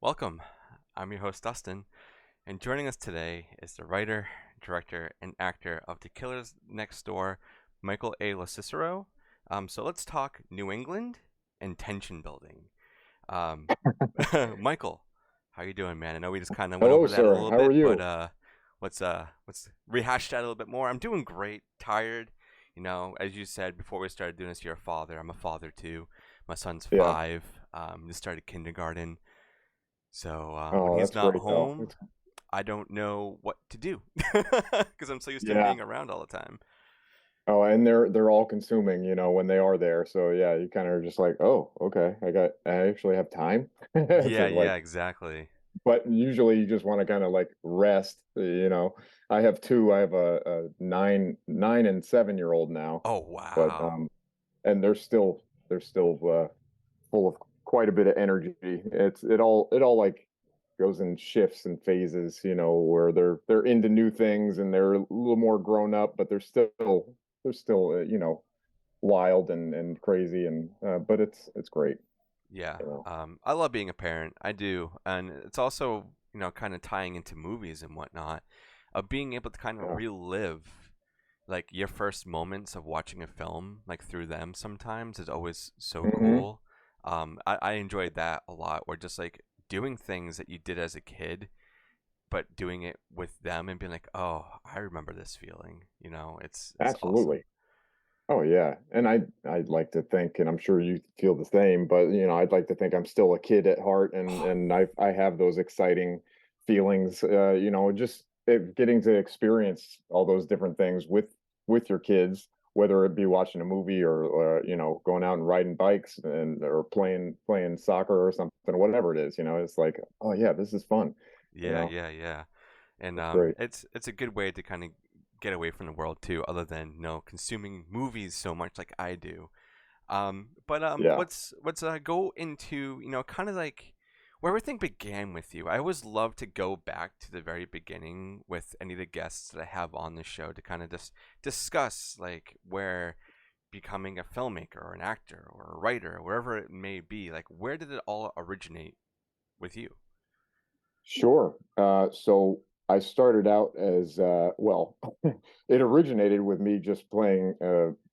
Welcome. I'm your host, Dustin, and joining us today is the writer, director, and actor of The Killers Next Door, Michael A. LoCicero. So let's talk New England and tension building. Um, Michael, how you doing, man? I know we just kind of went Hello, over that a sir. little How are bit, but you? let's rehash that a little bit more. I'm doing great, tired. As you said before we started doing this, you're a father. I'm a father too. My son's Yeah. 5. Just started kindergarten. So when Oh, he's that's not great, though. home, I don't know what to do because I'm so used to him Yeah. being around all the time. Oh, and they're all consuming, when they are there. So yeah, you kind of are just like, oh, okay, I actually have time Yeah, to yeah, like, exactly. but usually you just want to kind of like rest. I have two. I have a 9 and 7 year old now, Oh but wow. and they're still full of quite a bit of energy. It all like goes in shifts and phases, where they're into new things and they're a little more grown up, but they're still wild and crazy and but it's great, Yeah. you know. I love being a parent. I do, and it's also kind of tying into movies and whatnot, of being able to kind of Yeah. relive like your first moments of watching a film like through them sometimes is always so Hmm. cool. I enjoyed that a lot, or just like doing things that you did as a kid but doing it with them and being like, "Oh, I remember this feeling." It's awesome. Absolutely. Oh yeah. And I'd like to think, and I'm sure you feel the same, but I'd like to think I'm still a kid at heart, and I have those exciting feelings, just getting to experience all those different things with your kids, whether it be watching a movie or going out and riding bikes and or playing soccer or something, whatever it is, it's like, oh yeah, this is fun, you Yeah, know. yeah, yeah. And It's great. it's a good way to kind of get away from the world too, other than consuming movies so much like I do. But Yeah. let's go into kind of like where everything began with you. I always love to go back to the very beginning with any of the guests that I have on the show to kind of just discuss like where becoming a filmmaker or an actor or a writer or wherever it may be, like where did it all originate with you? Sure. So I started out as well, it originated with me just playing.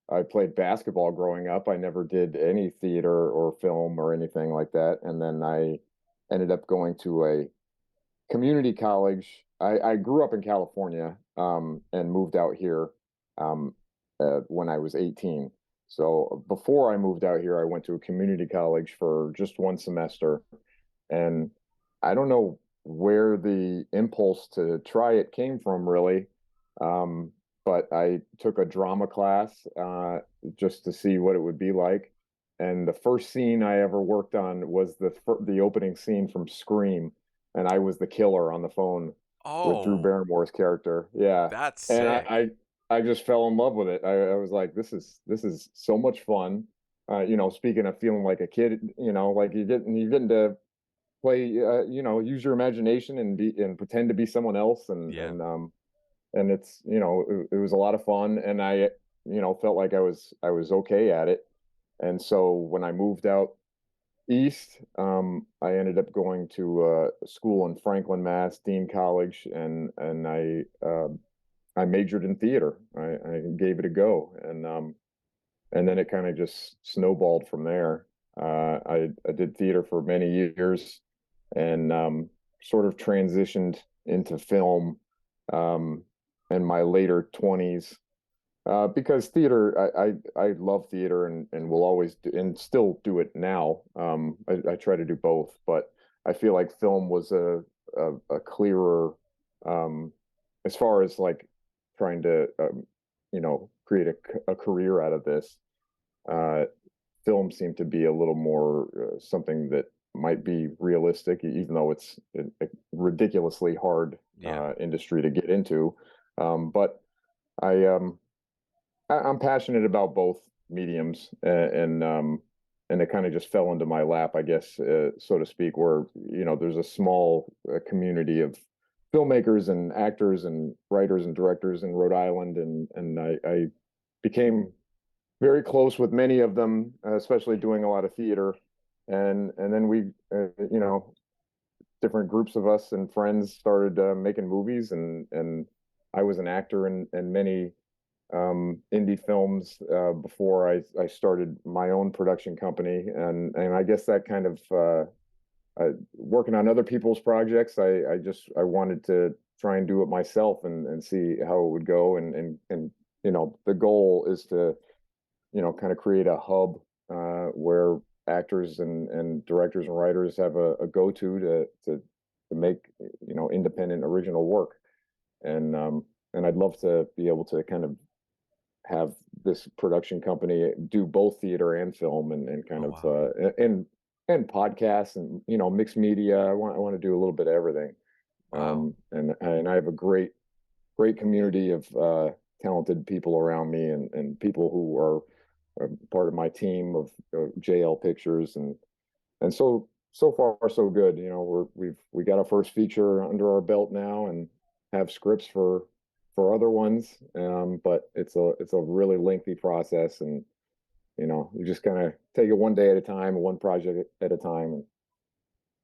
I played basketball growing up. I never did any theater or film or anything like that. And then I ended up going to a community college. I grew up in California, and moved out here when I was 18. So before I moved out here, I went to a community college for just one semester, and I don't know where the impulse to try it came from, really. Um, but I took a drama class just to see what it would be like. And the first scene I ever worked on was the opening scene from Scream, and I was the killer on the phone with Drew Oh, Barrymore's character. Yeah, that's and sick. I just fell in love with it. I was like, this is so much fun. Speaking of feeling like a kid, like you getting to play, use your imagination and pretend to be someone else, Yeah. and it's it was a lot of fun, and I felt like I was okay at it. And so when I moved out east, I ended up going to school in Franklin, Mass, Dean College, and I majored in theater. I gave it a go, and then it kind of just snowballed from there. I did theater for many years, and sort of transitioned into film um, in my later 20s, because theater, I love theater, and will always do, and still do it now. I try to do both, but I feel like film was a clearer, um, as far as like trying to create a career out of this. Uh, Film seemed to be a little more something that might be realistic, even though it's a ridiculously hard Yeah. industry to get into. But I I'm passionate about both mediums, and it kind of just fell into my lap, I guess, so to speak. Where there's a small community of filmmakers and actors and writers and directors in Rhode Island, and I became very close with many of them, especially doing a lot of theater, and then we, different groups of us and friends started making movies, and I was an actor in many indie films before I started my own production company, and I guess that kind of working on other people's projects. I wanted to try and do it myself and see how it would go, and the goal is to kind of create a hub where actors and directors and writers have a go-to to make independent original work, and I'd love to be able to kind of have this production company do both theater and film, and kind Oh of wow. and podcasts, and mixed media. I want to do a little bit of everything. Wow. And I have a great community of talented people around me, and people who are part of my team of JL Pictures, and so far so good. We got our first feature under our belt now, and have scripts for other ones. But it's a really lengthy process, and you just kind of take it one day at a time, one project at a time, and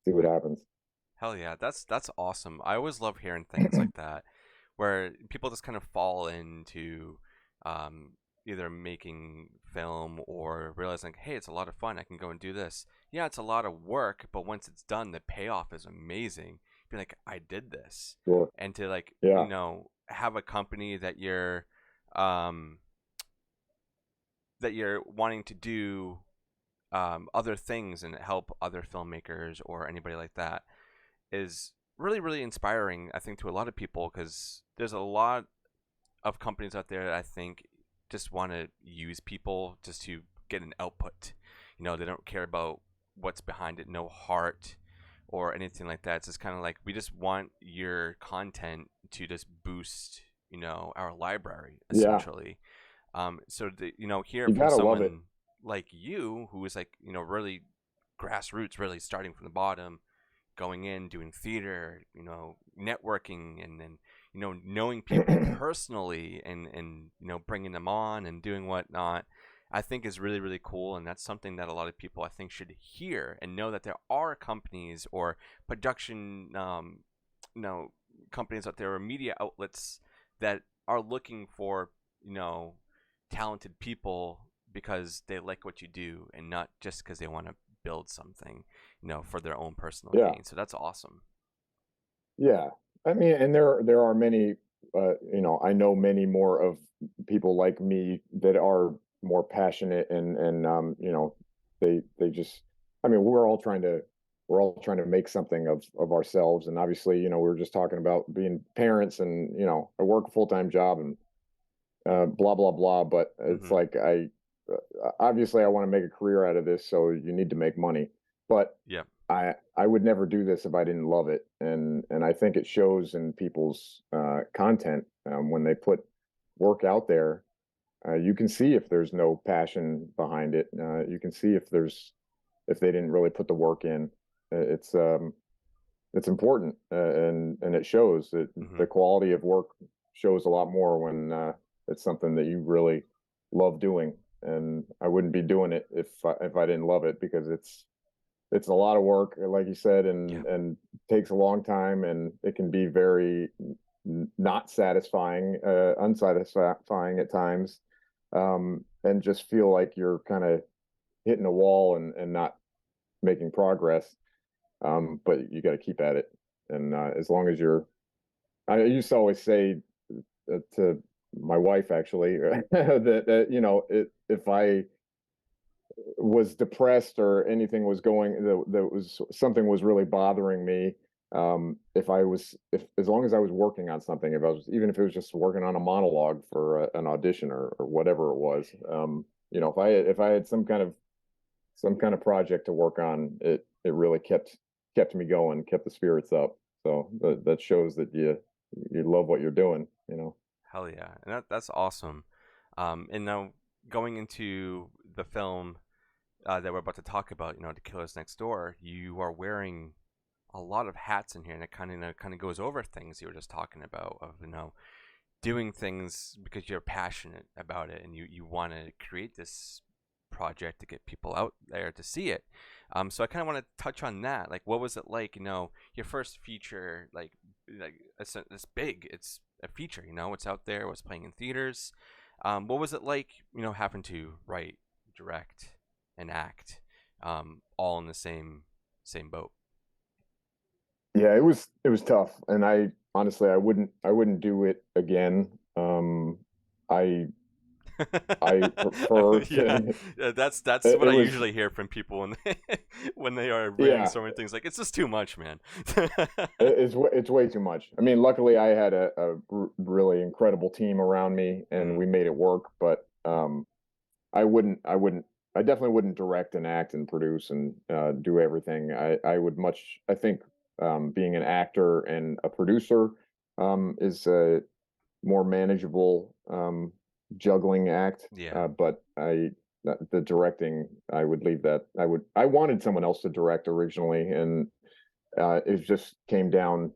see what happens. Hell yeah, that's awesome. I always love hearing things like that, where people just kind of fall into um, either making film or realizing, hey, it's a lot of fun. I can go and do this. Yeah, it's a lot of work, but once it's done, the payoff is amazing. Be like, I did this, Sure. and to like Yeah. have a company um, that you're wanting to do other things and help other filmmakers or anybody like that is really really inspiring, I think, to a lot of people, because there's a lot of companies out there that I think just want to use people just to get an output. They don't care about what's behind it, no heart or anything like that. It's just kind of like, we just want your content to just boost our library Yeah. essentially. So to hear You from gotta love it. someone like you who is like really grassroots, really starting from the bottom, going in, doing theater, networking, and then knowing people personally, and bringing them on and doing whatnot, I think is really really cool. And that's something that a lot of people, I think, should hear and know, that there are companies or production you know companies out there, or media outlets, that are looking for talented people because they like what you do, and not just because they want to build something for their own personal Yeah. gain. So that's awesome. Yeah. I mean, and there are many, I know many more of people like me that are more passionate, and they just, I mean, we're all trying to make something of ourselves. And obviously, we were just talking about being parents, and I work a full-time job, and blah blah blah. But it's Mm-hmm. like, obviously I want to make a career out of this, so you need to make money. But Yep. I would never do this if I didn't love it, and I think it shows in people's content when they put work out there. You can see if there's no passion behind it. You can see if they didn't really put the work in. It's important, and it shows that Mm-hmm. the quality of work shows a lot more when it's something that you really love doing. And I wouldn't be doing it if I didn't love it, because it's a lot of work, like you said, Yeah. and takes a long time, and it can be very not satisfying, unsatisfying at times, and just feel like you're kind of hitting a wall, and not making progress. But you got to keep at it, and as long as I used to always say to my wife, actually, that if I was depressed or anything was going, that was something was really bothering me, if as long as I was working on something, if I was, even if it was just working on a monologue for an audition, or whatever it was, if I had some kind of project to work on, it really kept me going, kept the spirits up. So that shows that you love what you're doing. Hell yeah, and that's awesome. And now, going into the film that we're about to talk about, The Killers Next Door, you are wearing a lot of hats in here, and it kind of goes over things you were just talking about, of doing things because you're passionate about it, and you want to create this project to get people out there to see it. So I kind of want to touch on that. Like, what was it like? Your first feature, like it's big. It's a feature. It's out there. It's playing in theaters. What was it like? Having to write, direct, and act, all in the same boat. Yeah, it was tough, and I honestly I wouldn't do it again. I I prefer Yeah, to. that's It, what it I was usually hear from people when when they are yeah. brainstorming things. Like, it's just too much, man. It's way too much. I mean, luckily I had a really incredible team around me, and Mm, we made it work. But I definitely wouldn't direct and act and produce and do everything. I would much. I think being an actor and a producer is a more manageable juggling act. yeah, But the directing, I would leave that. I wanted someone else to direct originally, and it just came down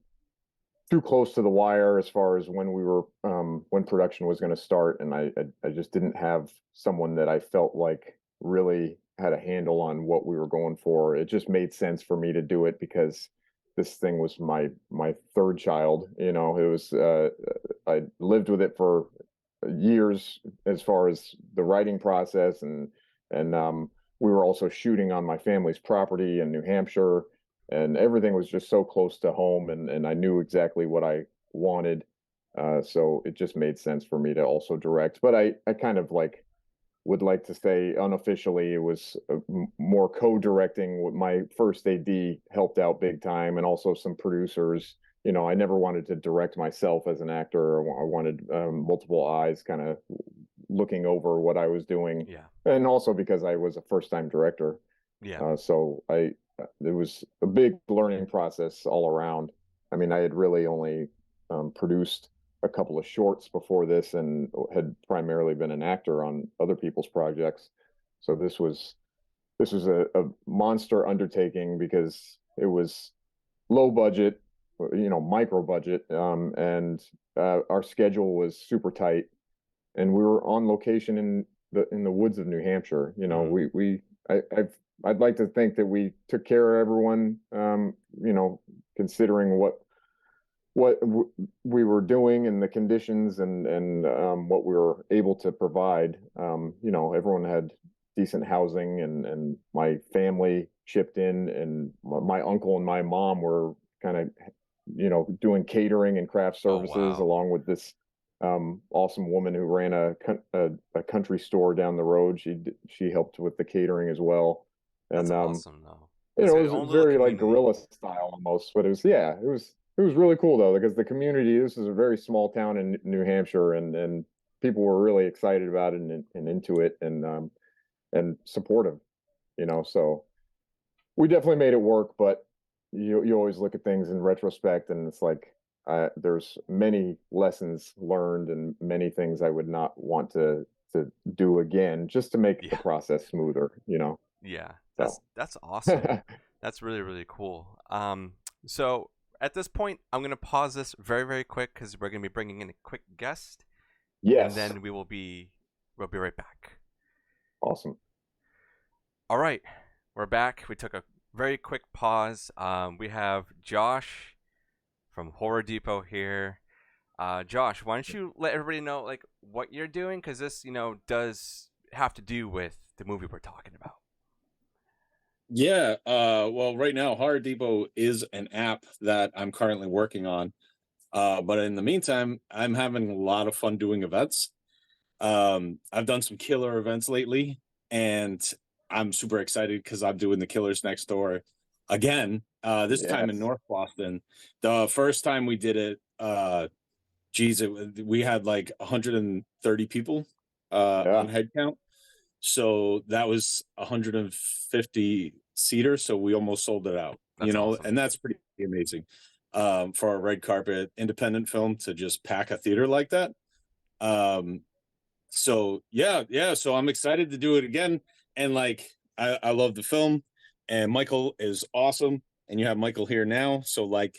too close to the wire as far as when production was going to start, and I just didn't have someone that I felt like really had a handle on what we were going for. It just made sense for me to do it because this thing was my third child. It was I lived with it for years as far as the writing process, and we were also shooting on my family's property in New Hampshire, and everything was just so close to home, and I knew exactly what I wanted. So it just made sense for me to also direct. But I kind of would like to say unofficially it was more co-directing. With my first AD helped out big time, and also some producers. I never wanted to direct myself as an actor. I wanted multiple eyes kind of looking over what I was doing, yeah, and also because I was a first-time director. yeah. So it was a big learning process all around. I mean, I had really only produced a couple of shorts before this, and had primarily been an actor on other people's projects. So this was a monster undertaking because it was low budget, micro budget, and our schedule was super tight, and we were on location in the woods of New Hampshire. Mm, I'd like to think that we took care of everyone. Considering we were doing and the conditions, and what we were able to provide. Everyone had decent housing, and my family chipped in, and my uncle and my mom were kind of doing catering and craft oh, services, wow. along with this awesome woman who ran a country store down the road. She helped with the catering as well, That's and awesome, though. It's it like was own little very like community. guerrilla style almost. But it was really cool though, because the community. This is a very small town in New Hampshire, and people were really excited about it, and into it, and supportive. So we definitely made it work. But you always look at things in retrospect, and it's like there's many lessons learned, and many things I would not want to do again, just to make the Yeah, process smoother. yeah. So That's awesome. That's really, really cool. So at this point, I'm gonna pause this very, very quick because we're gonna be bringing in a quick guest, and yes, then we'll be right back. awesome. All right, we're back. We took a very quick pause. We have Josh from Horror Depot here. Josh, why don't you let everybody know like what you're doing? Because this, does have to do with the movie we're talking about. Yeah, well, right now, Horror Depot is an app that I'm currently working on. But in the meantime, I'm having a lot of fun doing events. I've done some killer events lately, and I'm super excited because I'm doing the Killers Next Door again. This time in Yes. North Boston. The first time we did it, geez, we had like 130 people Yeah. on head count. So that was 150 seater. So we almost sold it out, That's awesome. and that's pretty amazing for a red carpet independent film to just pack a theater like that. Um, so yeah. So I'm excited to do it again. And like, I love the film, and Michael is awesome. And you have Michael here now. So like,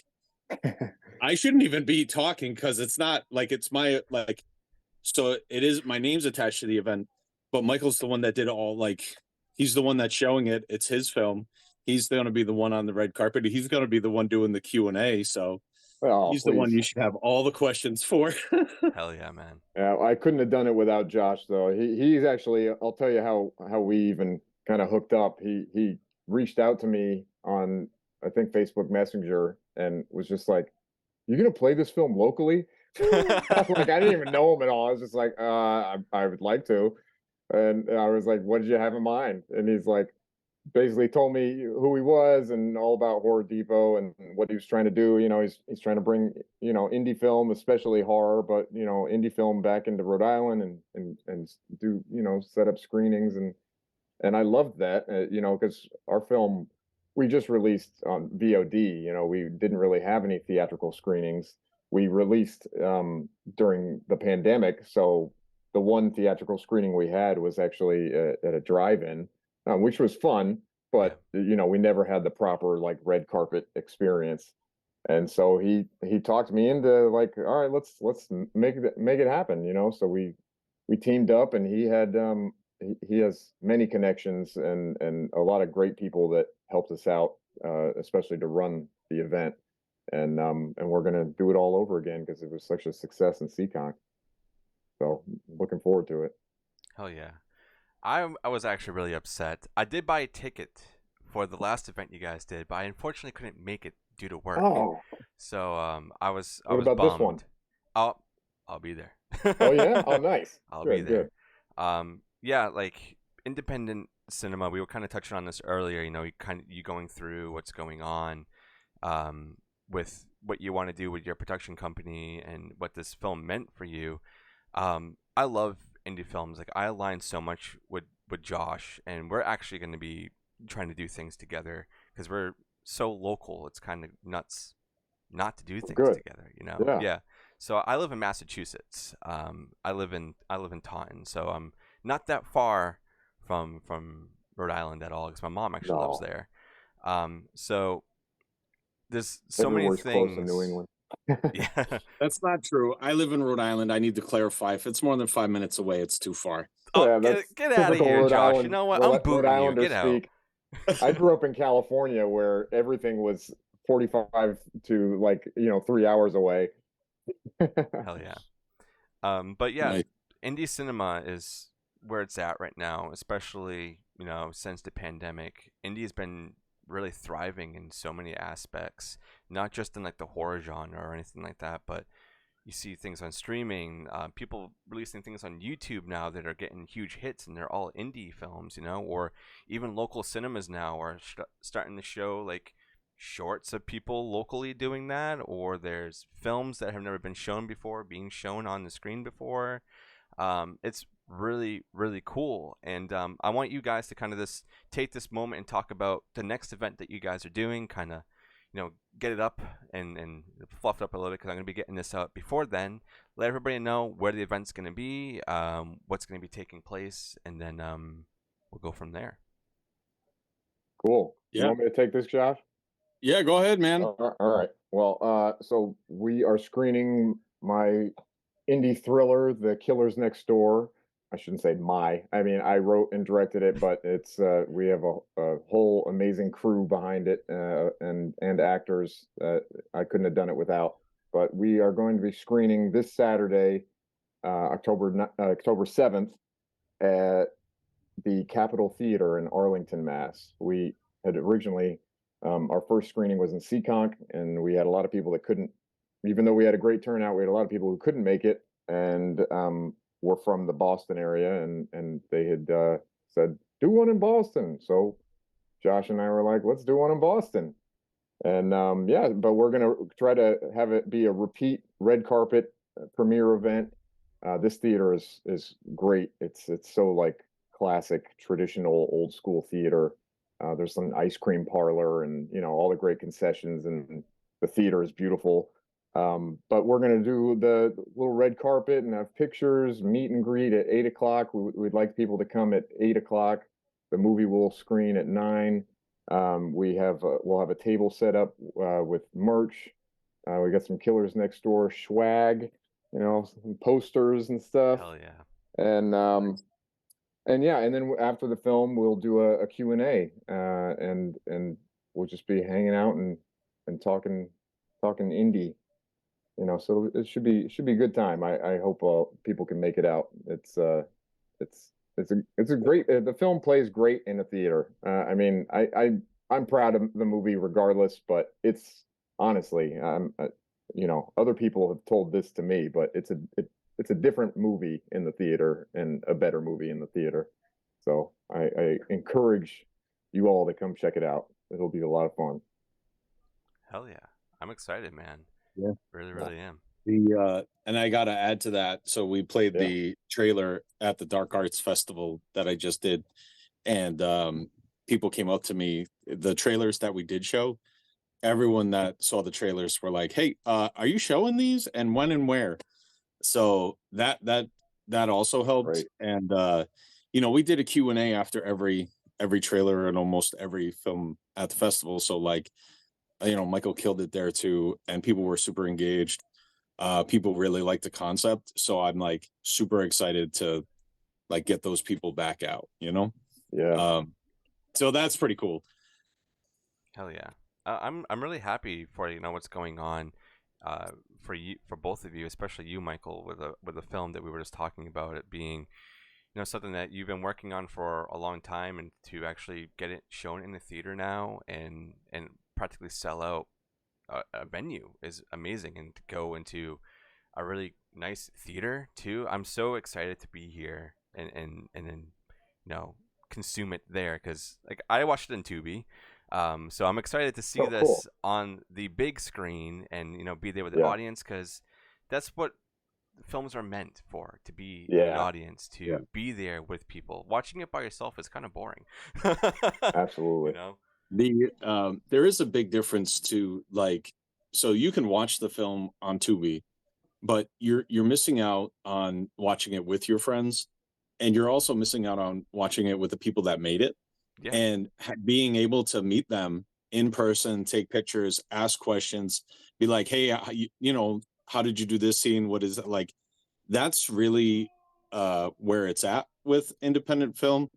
I shouldn't even be talking because it's not like it's my like, so it is my name's attached to the event, but Michael's the one that did all, like, he's the one that's showing it. It's his film. He's going to be the one on the red carpet. He's going to be the one doing the Q&A. So Oh, he's the one please. you should have all the questions for. Hell yeah, man. Yeah, I couldn't have done it without Josh though. He's actually, I'll tell you how we even kind of hooked up. He reached out to me on, I think, Facebook Messenger, and was just like, "You gonna play this film locally?" Like, I didn't even know him at all. I was just like, I would like to. And I was like, "What did you have in mind?" And he's like, basically told me who he was and all about Horror Depot and what he was trying to do. You know, he's trying to bring, you know, indie film, especially horror, but, you know, indie film back into Rhode Island, and do, you know, set up screenings. And I loved that, you know, because our film, we just released on VOD. You know, we didn't really have any theatrical screenings. We released during the pandemic, so the one theatrical screening we had was actually at a drive-in, which was fun. But you know, we never had the proper like red carpet experience. And so he talked me into like, all right, let's make it happen. You know, so we teamed up, and he had he has many connections and a lot of great people that helped us out, especially to run the event. And we're gonna do it all over again because it was such a success in Seekonk. So looking forward to it. Hell yeah. I was actually really upset. I did buy a ticket for the last event you guys did, but I unfortunately couldn't make it due to work. Oh, So I was what about bummed. this one? I'll be there. Oh yeah, oh nice. I'll Good, be there. good. Yeah, like independent cinema. We were kind of touching on this earlier. You know, you going through what's going on, with what you want to do with your production company and what this film meant for you. I love indie films. Like I align so much with Josh, and we're actually going to be trying to do things together because we're so local. It's kind of nuts not to do things Good. together, you know? Yeah. So I live in Massachusetts. I live in Taunton, so I'm not that far from Rhode Island at all because my mom actually lives No. there. So there's so many Everywhere's close in things. New England. Yeah. That's not true. I live in Rhode Island. I need to clarify. If it's more than 5 minutes away, it's too far. Oh, Yeah, that's get out of typical here, Rhode Josh. You Island, know what? I'm Rhode booting you. Islander Get out. speak. I grew up in California where everything was 45 to like, you know, 3 hours away. Hell yeah. But yeah, Nice. indie cinema is where it's at right now, especially, you know, since the pandemic. Indie has been really thriving in so many aspects, not just in like the horror genre or anything like that, but you see things on streaming, people releasing things on YouTube now that are getting huge hits, and they're all indie films, you know, or even local cinemas now are starting to show like shorts of people locally doing that, or there's films that have never been shown before being shown on the screen before. It's really, really cool. And I want you guys to kind of take this moment and talk about the next event that you guys are doing, kind of, you know, get it up and fluff it up a little bit because I'm going to be getting this out before then. Let everybody know where the event's going to be, what's going to be taking place, and then we'll go from there. Cool. You Yeah. want me to take this, Josh? Yeah, go ahead, man. All right. Well, so we are screening my indie thriller, The Killers Next Door. I shouldn't say my. I mean, I wrote and directed it, but it's we have a whole amazing crew behind it, and actors that I couldn't have done it without. But we are going to be screening this Saturday, October 7th, at the Capitol Theater in Arlington, Mass. We had originally, our first screening was in Seekonk, and we had a lot of people that couldn't, even though we had a great turnout, we had a lot of people who couldn't make it, and were from the Boston area, and they had said, do one in Boston. So Josh and I were like, let's do one in Boston. And yeah, but we're going to try to have it be a repeat red carpet premiere event. This theater is great. It's so like classic, traditional, old school theater. There's some ice cream parlor and, you know, all the great concessions, and the theater is beautiful. But we're going to do the little red carpet and have pictures, meet and greet at 8 o'clock. We'd like people to come at 8 o'clock. The movie will screen at 9. We'll have a table set up with merch. We got some Killers Next Door swag, you know, some posters and stuff. Hell yeah. And And yeah, and then after the film, we'll do a Q&A, and we'll just be hanging out and talking indie, so it should be a good time. I hope people can make it out. It's a great the film plays great in a theater. I mean, I'm proud of the movie regardless, but it's honestly, other people have told this to me, but it's a different movie in the theater and a better movie in the theater. So I encourage you all to come check it out. It'll be a lot of fun. Hell yeah. I'm excited, man. Yeah. Really, Yeah. really am. And I got to add to that. So we played Yeah. the trailer at the Dark Arts Festival that I just did, and people came up to me. The trailers that we did show, everyone that saw the trailers were like, "Hey, are you showing these? And when and where?" So that also helped. Right. And we did a Q&A after every trailer and almost every film at the festival. So like, Michael killed it there too, and people were super engaged. People really like the concept, so I'm like super excited to like get those people back out. Yeah. So that's pretty cool. Hell yeah. I'm really happy for what's going on, for you, for both of you, especially you, Michael, with the film that we were just talking about, it being something that you've been working on for a long time, and to actually get it shown in the theater now and practically sell out a venue is amazing, and to go into a really nice theater too. I'm so excited to be here and then consume it there, because like I watched it in Tubi. So I'm excited to see Oh, this cool. on the big screen and be there with the Yeah. audience, because that's what films are meant for, to be an Yeah. audience, to Yeah. be there with people. Watching it by yourself is kind of boring. Absolutely. There is a big difference to like, so you can watch the film on Tubi, but you're missing out on watching it with your friends, and you're also missing out on watching it with the people that made it. Yeah. And being able to meet them in person, take pictures, ask questions, be like, "Hey, how did you do this scene? What is it like?" That's really where it's at with independent film,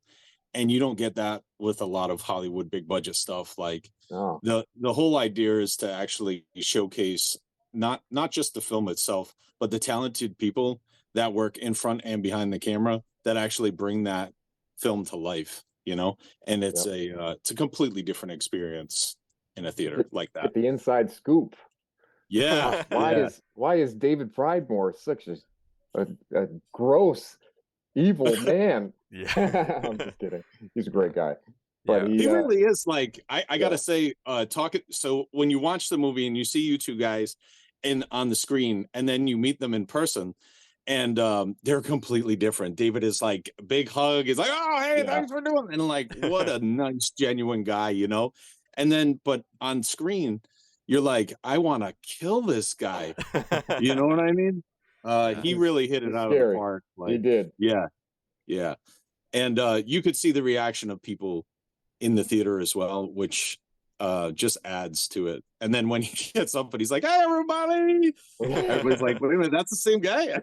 and you don't get that with a lot of Hollywood big budget stuff. Like Oh, the whole idea is to actually showcase not just the film itself, but the talented people that work in front and behind the camera that actually bring that film to life. And it's a completely different experience in a theater like that. get the inside scoop. Yeah, Why is David Pridemore such a gross, evil man? Yeah. I'm just kidding. He's a great guy. But Yeah. he really is. Like I gotta Yeah. say, so when you watch the movie and you see you two guys on the screen, and then you meet them in person, and they're completely different. David is like big hug, is like, "Oh, hey, Yeah. thanks for doing," and like, what a nice, genuine guy. And then, but on screen, you're like, I want to kill this guy. You know what I mean? Yeah. He really hit it He's out of the scary. park. He Like, did. yeah, yeah. And you could see the reaction of people in the theater as well, which just adds to it. And then when he gets up and he's like, "Hey, everybody," everybody's like, "Wait a minute, that's the same guy."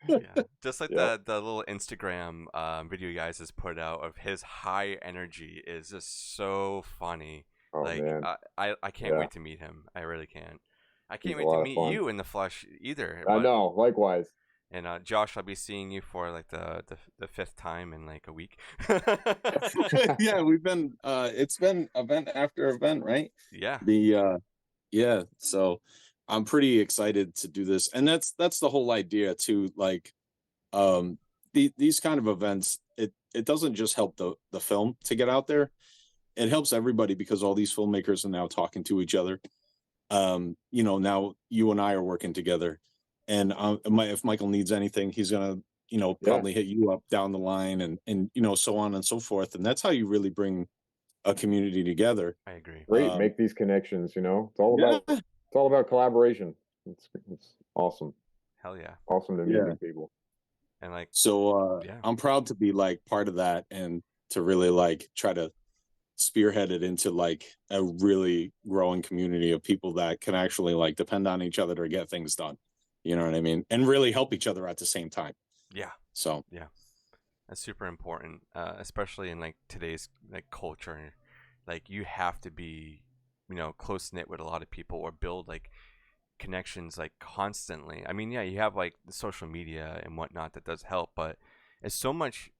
Yeah, just like Yeah. the little Instagram video you guys just put out of his high energy is just so funny. Oh Like man. I can't Yeah. wait to meet him. I really can't. I He's can't a wait to lot of meet fun. you in the flesh either. I But know. Likewise. and Josh, I'll be seeing you for like the fifth time in like a week. Yeah, we've been it's been event after event, right? Yeah. Yeah, so I'm pretty excited to do this. And that's the whole idea too. Like these kind of events, it doesn't just help the film to get out there. It helps everybody, because all these filmmakers are now talking to each other. Now you and I are working together, and if Michael needs anything, he's gonna Yeah. probably hit you up down the line, and so on and so forth. And that's how you really bring a community together. I agree. Great. Make these connections. It's all Yeah, about collaboration. It's awesome. Hell yeah. Awesome to meet yeah. new people. And like So yeah. I'm proud to be like part of that, and to really like try to spearhead it into like a really growing community of people that can actually like depend on each other to get things done. You know what I mean? And really help each other at the same time. Yeah. So Yeah. That's super important, especially in like today's like culture. Like you have to be, close knit with a lot of people or build like connections like constantly. I mean, yeah, you have like the social media and whatnot that does help, but it's so much.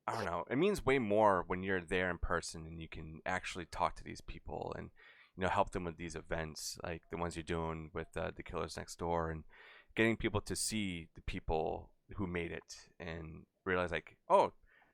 I don't know. It means way more when you're there in person and you can actually talk to these people and help them with these events like the ones you're doing with the Killers Next Door, and getting people to see the people who made it and realize like, oh,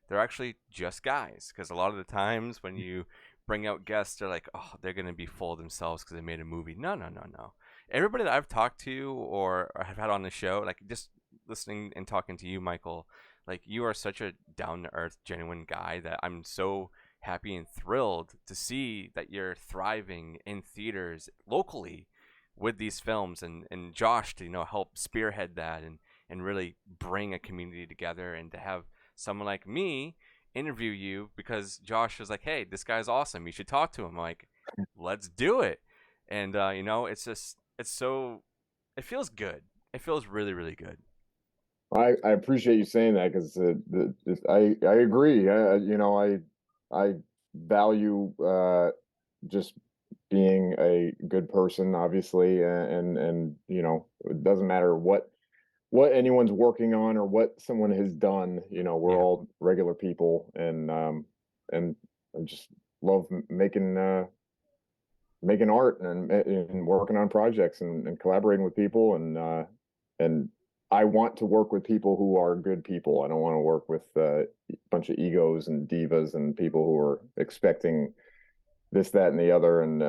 they're actually just guys. Because a lot of the times when you bring out guests, they're like, oh, they're gonna be full of themselves because they made a movie. No, no, no, no. Everybody that I've talked to or have had on the show, like just listening and talking to you, Michael, like you are such a down to earth, genuine guy that I'm so happy and thrilled to see that you're thriving in theaters locally with these films, and Josh to help spearhead that and really bring a community together, and to have someone like me interview you because Josh was like, hey, this guy's awesome, you should talk to him. I'm like, let's do it. And it's just it feels good. It feels really, really good. I appreciate you saying that because I agree. I value just being a good person, obviously, and it doesn't matter what anyone's working on or what someone has done. We're Yeah. all regular people, and I just love making art and working on projects and collaborating with people, and I want to work with people who are good people. I don't want to work with a bunch of egos and divas and people who are expecting this, that, and the other. And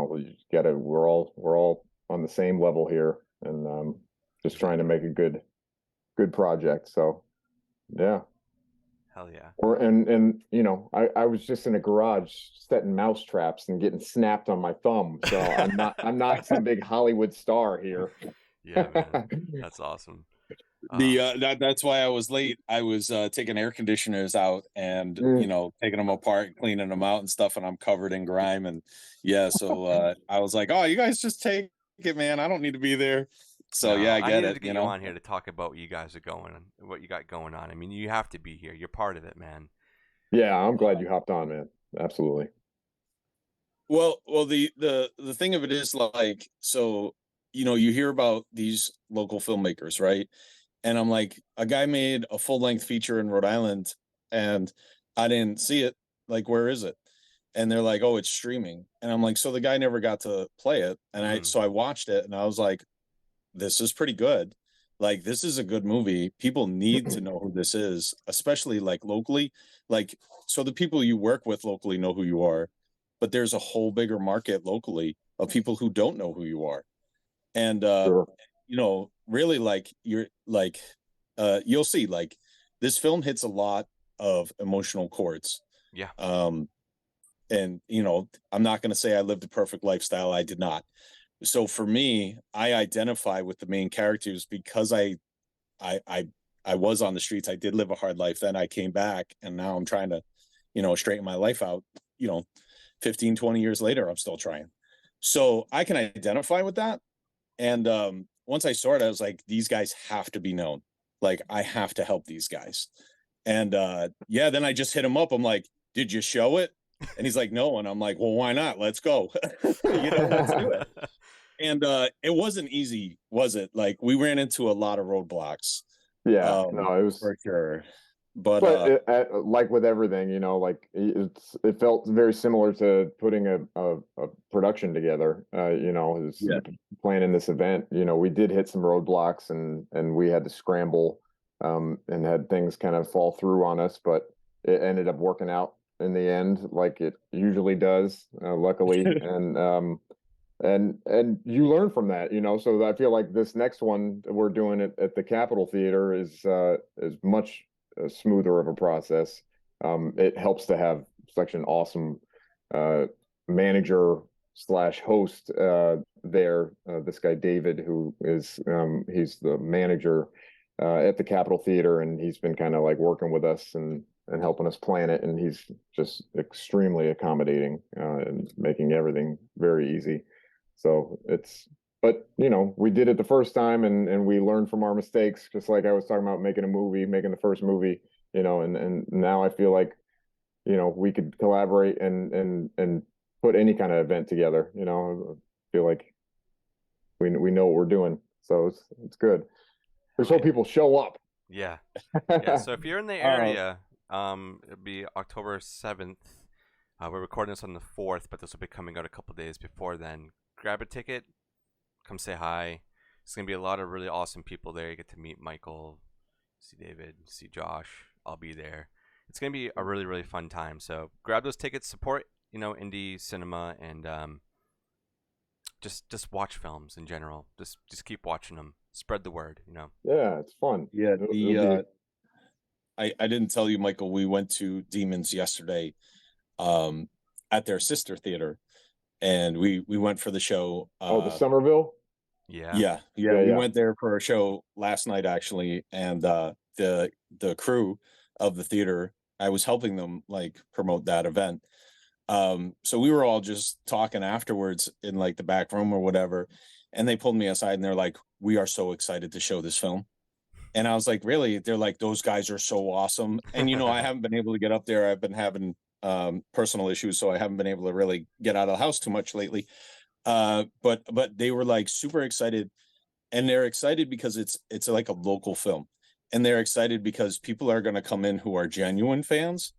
we gotta we're all on the same level here, and just trying to Exactly. make a good project. So yeah. Hell yeah. I was just in a garage setting mouse traps and getting snapped on my thumb. So I'm not some big Hollywood star here. Yeah, man. That's awesome. The that's why I was late. I was taking air conditioners out and Mm. taking them apart and cleaning them out and stuff, and I'm covered in grime. And yeah, so I was like, oh, you guys just take it, man. I don't need to be there. So yeah, No, I I get needed it. to get you on here to talk about what you guys are what you got going on. I mean, you have to be here. You're part of it, man. Yeah, I'm glad you hopped on, man. Absolutely. Well, the thing of it is, like, so you hear about these local filmmakers, right? And I'm like, a guy made a full length feature in Rhode Island, and I didn't see it. Like, where is it? And they're like, oh, it's streaming. And I'm like, so the guy never got to play it. And Mm, I watched it, and I was like, this is pretty good. Like, this is a good movie. People need to know who this is, especially like locally. Like, so the people you work with locally know who you are, but there's a whole bigger market locally of people who don't know who you are. And Sure. really, like, you're like, you'll see, like, this film hits a lot of emotional chords. yeah. Um, and I'm not going to say I lived a perfect lifestyle. I did not. So for me, I identify with the main characters because I I I was on the streets. I did live a hard life. Then I came back, and now I'm trying to, straighten my life out. You know, 15, 20 years later, I'm still trying. So I can identify with that. And once I saw it, I was like, these guys have to be known. Like, I have to help these guys. And yeah, then I just hit him up. I'm like, did you show it? And he's like, no. And I'm like, well, why not? Let's go. Let's do it. And it wasn't easy, was it? Like, we ran into a lot of roadblocks, Yeah, no, it was. for sure. But But like with everything, like it felt very similar to putting a production together. Is yeah, planning this event. We did hit some roadblocks, and we had to scramble, and had things kind of fall through on us, but it ended up working out in the end, like it usually does, luckily. And you learn from that. So I feel like this next one that we're doing at the Capitol Theater is much smoother of a process. It helps to have such an awesome uh, manager slash host there. This guy David, who is he's the manager at the Capitol Theater, and he's been kind of like working with us and helping us plan it. And he's just extremely accommodating and making everything very easy. So but we did it the first time, and we learned from our mistakes, just like I was talking about making the first movie. and now I feel like, we could collaborate and put any kind of event together. I feel like we know what we're doing, so it's good. Just hope people show up. Yeah. Yeah. So if you're in the area, it'll be October 7th. We're recording this on the 4th, but this will be coming out a couple days before then. Grab a ticket, come say hi. It's gonna be a lot of really awesome people there. You get to meet Michael, see David, see Josh. I'll be there. It's gonna be a really, really fun time. So grab those tickets, support indie cinema, and just watch films in general. Just keep watching them. Spread the word. Yeah, it's fun. Yeah, I didn't tell you, Michael, we went to Demons yesterday at their sister theater, and we went for the show. The Somerville? Yeah. We went there for a show last night, actually, and the crew of the theater, I was helping them like promote that event. So we were all just talking afterwards in like the back room or whatever, and they pulled me aside and they're like, "We are so excited to show this film." And I was like, "Really?" They're like, "Those guys are so awesome." And I haven't been able to get up there. I've been having personal issues, so I haven't been able to really get out of the house too much lately. But they were like super excited, and they're excited because it's like a local film, and they're excited because people are going to come in who are genuine fans,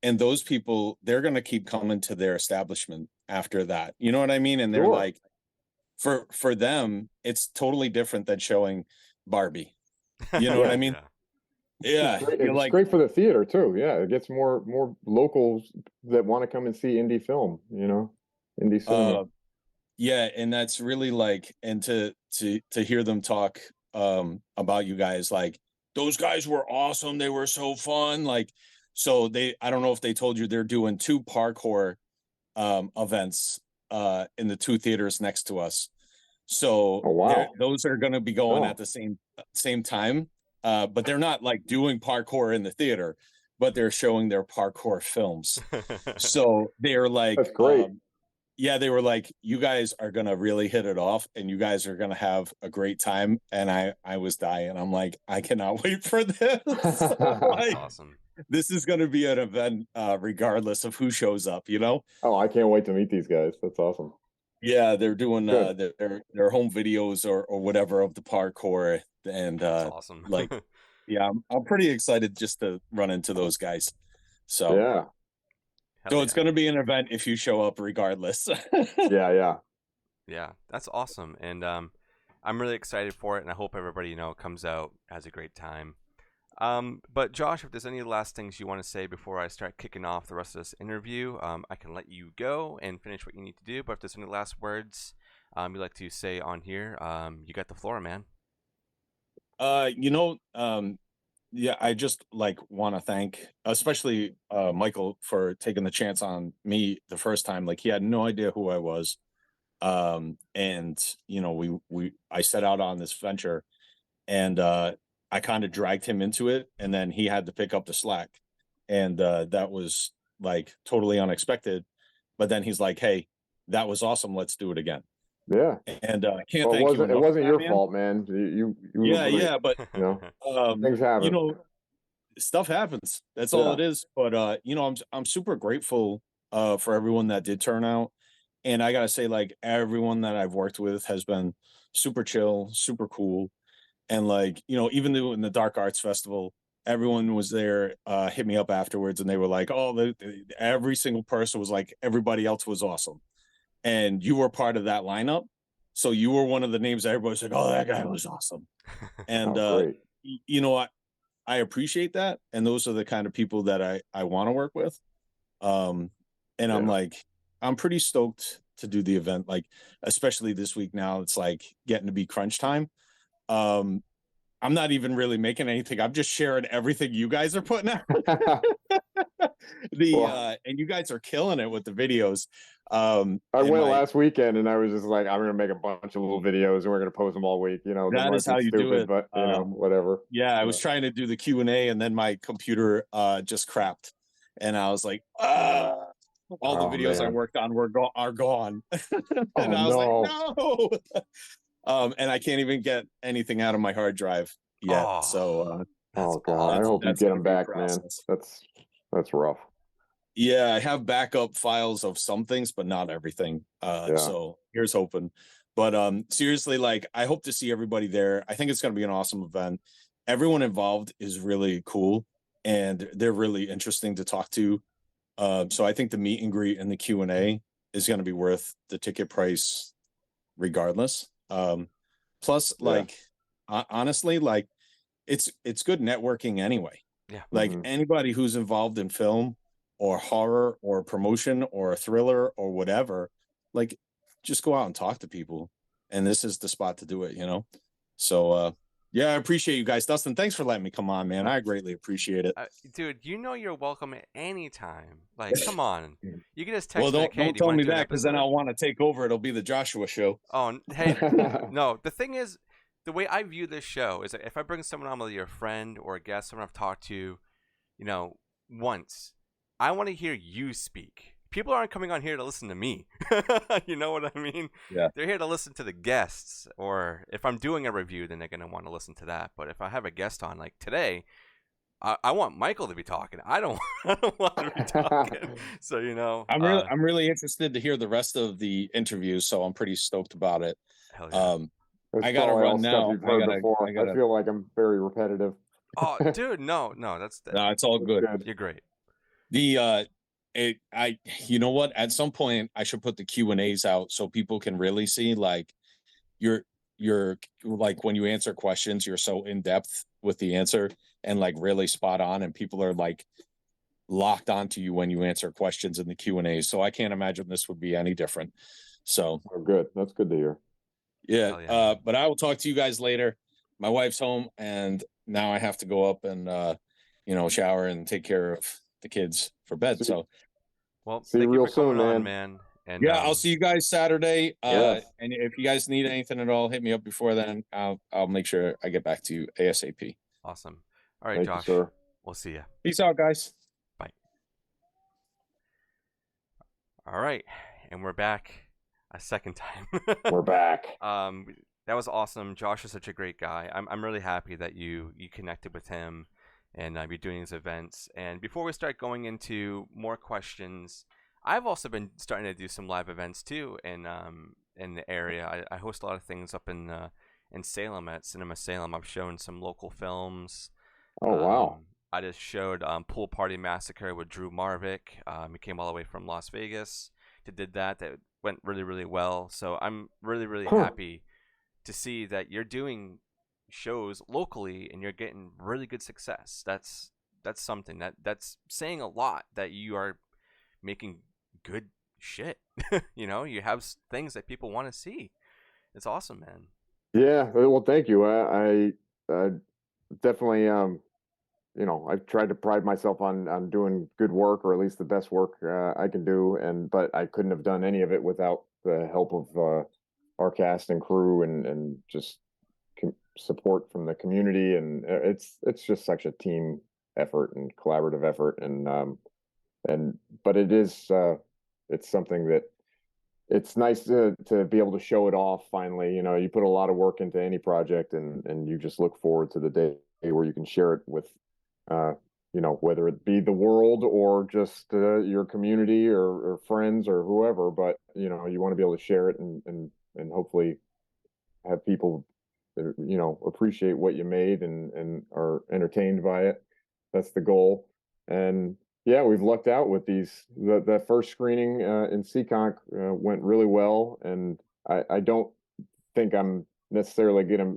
and those people, they're going to keep coming to their establishment after that. You know what I mean? And they're like, for them, it's totally different than showing Barbie. You know what I mean? Yeah. It's great for the theater too. Yeah, it gets more locals that want to come and see indie film, indie cinema. Yeah, and that's really like, and to hear them talk about you guys, like, those guys were awesome, they were so fun. Like, so I don't know if they told you, they're doing 2 parkour events in the 2 theaters next to us. So those are going to be going at the same time, but they're not like doing parkour in the theater, but they're showing their parkour films. So they're like, that's great. Yeah, they were like, "You guys are going to really hit it off, and you guys are going to have a great time." And I was dying. I'm like, I cannot wait for this. That's awesome. This is going to be an event regardless of who shows up, Oh, I can't wait to meet these guys. That's awesome. Yeah, they're doing their home videos or whatever of the parkour, and that's awesome. Like, yeah, I'm pretty excited just to run into those guys. So yeah, so it's going to be an event if you show up regardless. Yeah, that's awesome, and I'm really excited for it, and I hope everybody comes out, has a great time. But Josh, if there's any last things you want to say before I start kicking off the rest of this interview, I can let you go and finish what you need to do. But if there's any last words you'd like to say on here, you got the floor, man. Yeah, I just like want to thank, especially Michael, for taking the chance on me the first time. Like, he had no idea who I was, and I set out on this venture, and I kind of dragged him into it, and then he had to pick up the slack, and that was like totally unexpected. But then he's like, "Hey, that was awesome. Let's do it again." Yeah, and I can't thank you. It wasn't your fault, man. You but things happen. Stuff happens. That's all it is. But I'm super grateful for everyone that did turn out, and I gotta say, like, everyone that I've worked with has been super chill, super cool, and like, even though in the Dark Arts Festival, everyone was there, hit me up afterwards, and they were like, "Oh, every single person was like, everybody else was awesome." And you were part of that lineup, so you were one of the names that everybody said, "Oh, that guy was awesome." And I appreciate that, and those are the kind of people that I want to work with. And I'm like, I'm pretty stoked to do the event, like, especially this week. Now it's like getting to be crunch time. I'm not even really making anything. I'm just sharing everything you guys are putting out. And you guys are killing it with the videos. I went last weekend, and I was just like, I'm going to make a bunch of little videos, and we're going to post them all week. That is how you do it. But whatever. Yeah, I was trying to do the Q&A, and then my computer just crapped, and I was like, all the videos I worked on are gone. And I was like, no. And I can't even get anything out of my hard drive yet. So That's Oh God, I hope you that's get gonna them be a back, man. process. That's rough. Yeah, I have backup files of some things, but not everything. Yeah. So here's hoping. But seriously, like I hope to see everybody there. I think it's gonna be an awesome event. Everyone involved is really cool and they're really interesting to talk to. So I think the meet and greet and the Q&A is gonna be worth the ticket price regardless. Plus, Yeah. like honestly, like it's good networking anyway. Yeah. Like Mhm. anybody who's involved in film or horror or promotion or a thriller or whatever, like just go out and talk to people. And this is the spot to do it, you know? So yeah, I appreciate you guys. Dustin, thanks for letting me come on, man. I greatly appreciate it. Dude, you know you're welcome at any time. Like, come on. You can just Well, text me like, hey, don't do you tell want me to do an that because then episode? I'll want to take over. It'll be the Joshua show. Oh, hey, no. The thing is, the way I view this show is that if I bring someone on, whether you're a friend or a guest, someone I've talked to, you know, once, I want to hear you speak. People aren't coming on here to listen to me. You know what I mean? Yeah. They're here to listen to the guests. Or if I'm doing a review, then they're going to want to listen to that. But if I have a guest on, like today, I want Michael to be talking. I don't, I don't want to be talking. So, you know. I'm really interested to hear the rest of the interviews, so I'm pretty stoked about it. Hell yeah. That's I gotta probably all run stuff now. you've heard before. I I gotta. feel like I'm very repetitive. Oh, dude, no, that's No, it's all That's good. good. you're great. The you know what? At some point, I should put the Q&As out so people can really see like you're like when you answer questions, you're so in depth with the answer and like really spot on, and people are like locked onto you when you answer questions in the Q&A. So I can't imagine this would be any different. So Oh, good. That's good to hear. yeah, Hell yeah, man. but I will talk to you guys later. My wife's home and now I have to go up and shower and take care of the kids for bed. See, So Well, see you thank you real for coming soon, on, man. man. And yeah, I'll see you guys Saturday. Yes. And if you guys need anything at all, hit me up before then. I'll make sure I get back to you ASAP. Awesome. All right, Thank you, Josh. sir. We'll see you. Peace out, guys. Bye. All right, and we're back a second time. We're back. That was awesome. Josh is such a great guy. I'm really happy that you connected with him, and you're doing these events. And before we start going into more questions, I've also been starting to do some live events too in the area. I host a lot of things up in Salem at Cinema Salem. I've shown some local films. Oh wow. I just showed Pool Party Massacre with Drew Marvick. He came all the way from Las Vegas to did that. That went really, really well. So I'm really, really happy to see that you're doing shows locally and you're getting really good success. That's something that's saying a lot that you are making good shit. You know, you have things that people want to see. It's awesome, man. Yeah. Well, thank you. I definitely I've tried to pride myself on doing good work, or at least the best work I can do, but I couldn't have done any of it without the help of our cast and crew and just support from the community. And it's just such a team effort and collaborative effort. But it is it's something that it's nice to be able to show it off finally. You know, you put a lot of work into any project, and you just look forward to the day where you can share it with whether it be the world or just your community or friends or whoever. But you want to be able to share it and hopefully have people appreciate what you made and are entertained by it. That's the goal. And yeah, we've lucked out with these. The first screening in Seekonk went really well, and I don't think I'm necessarily gonna.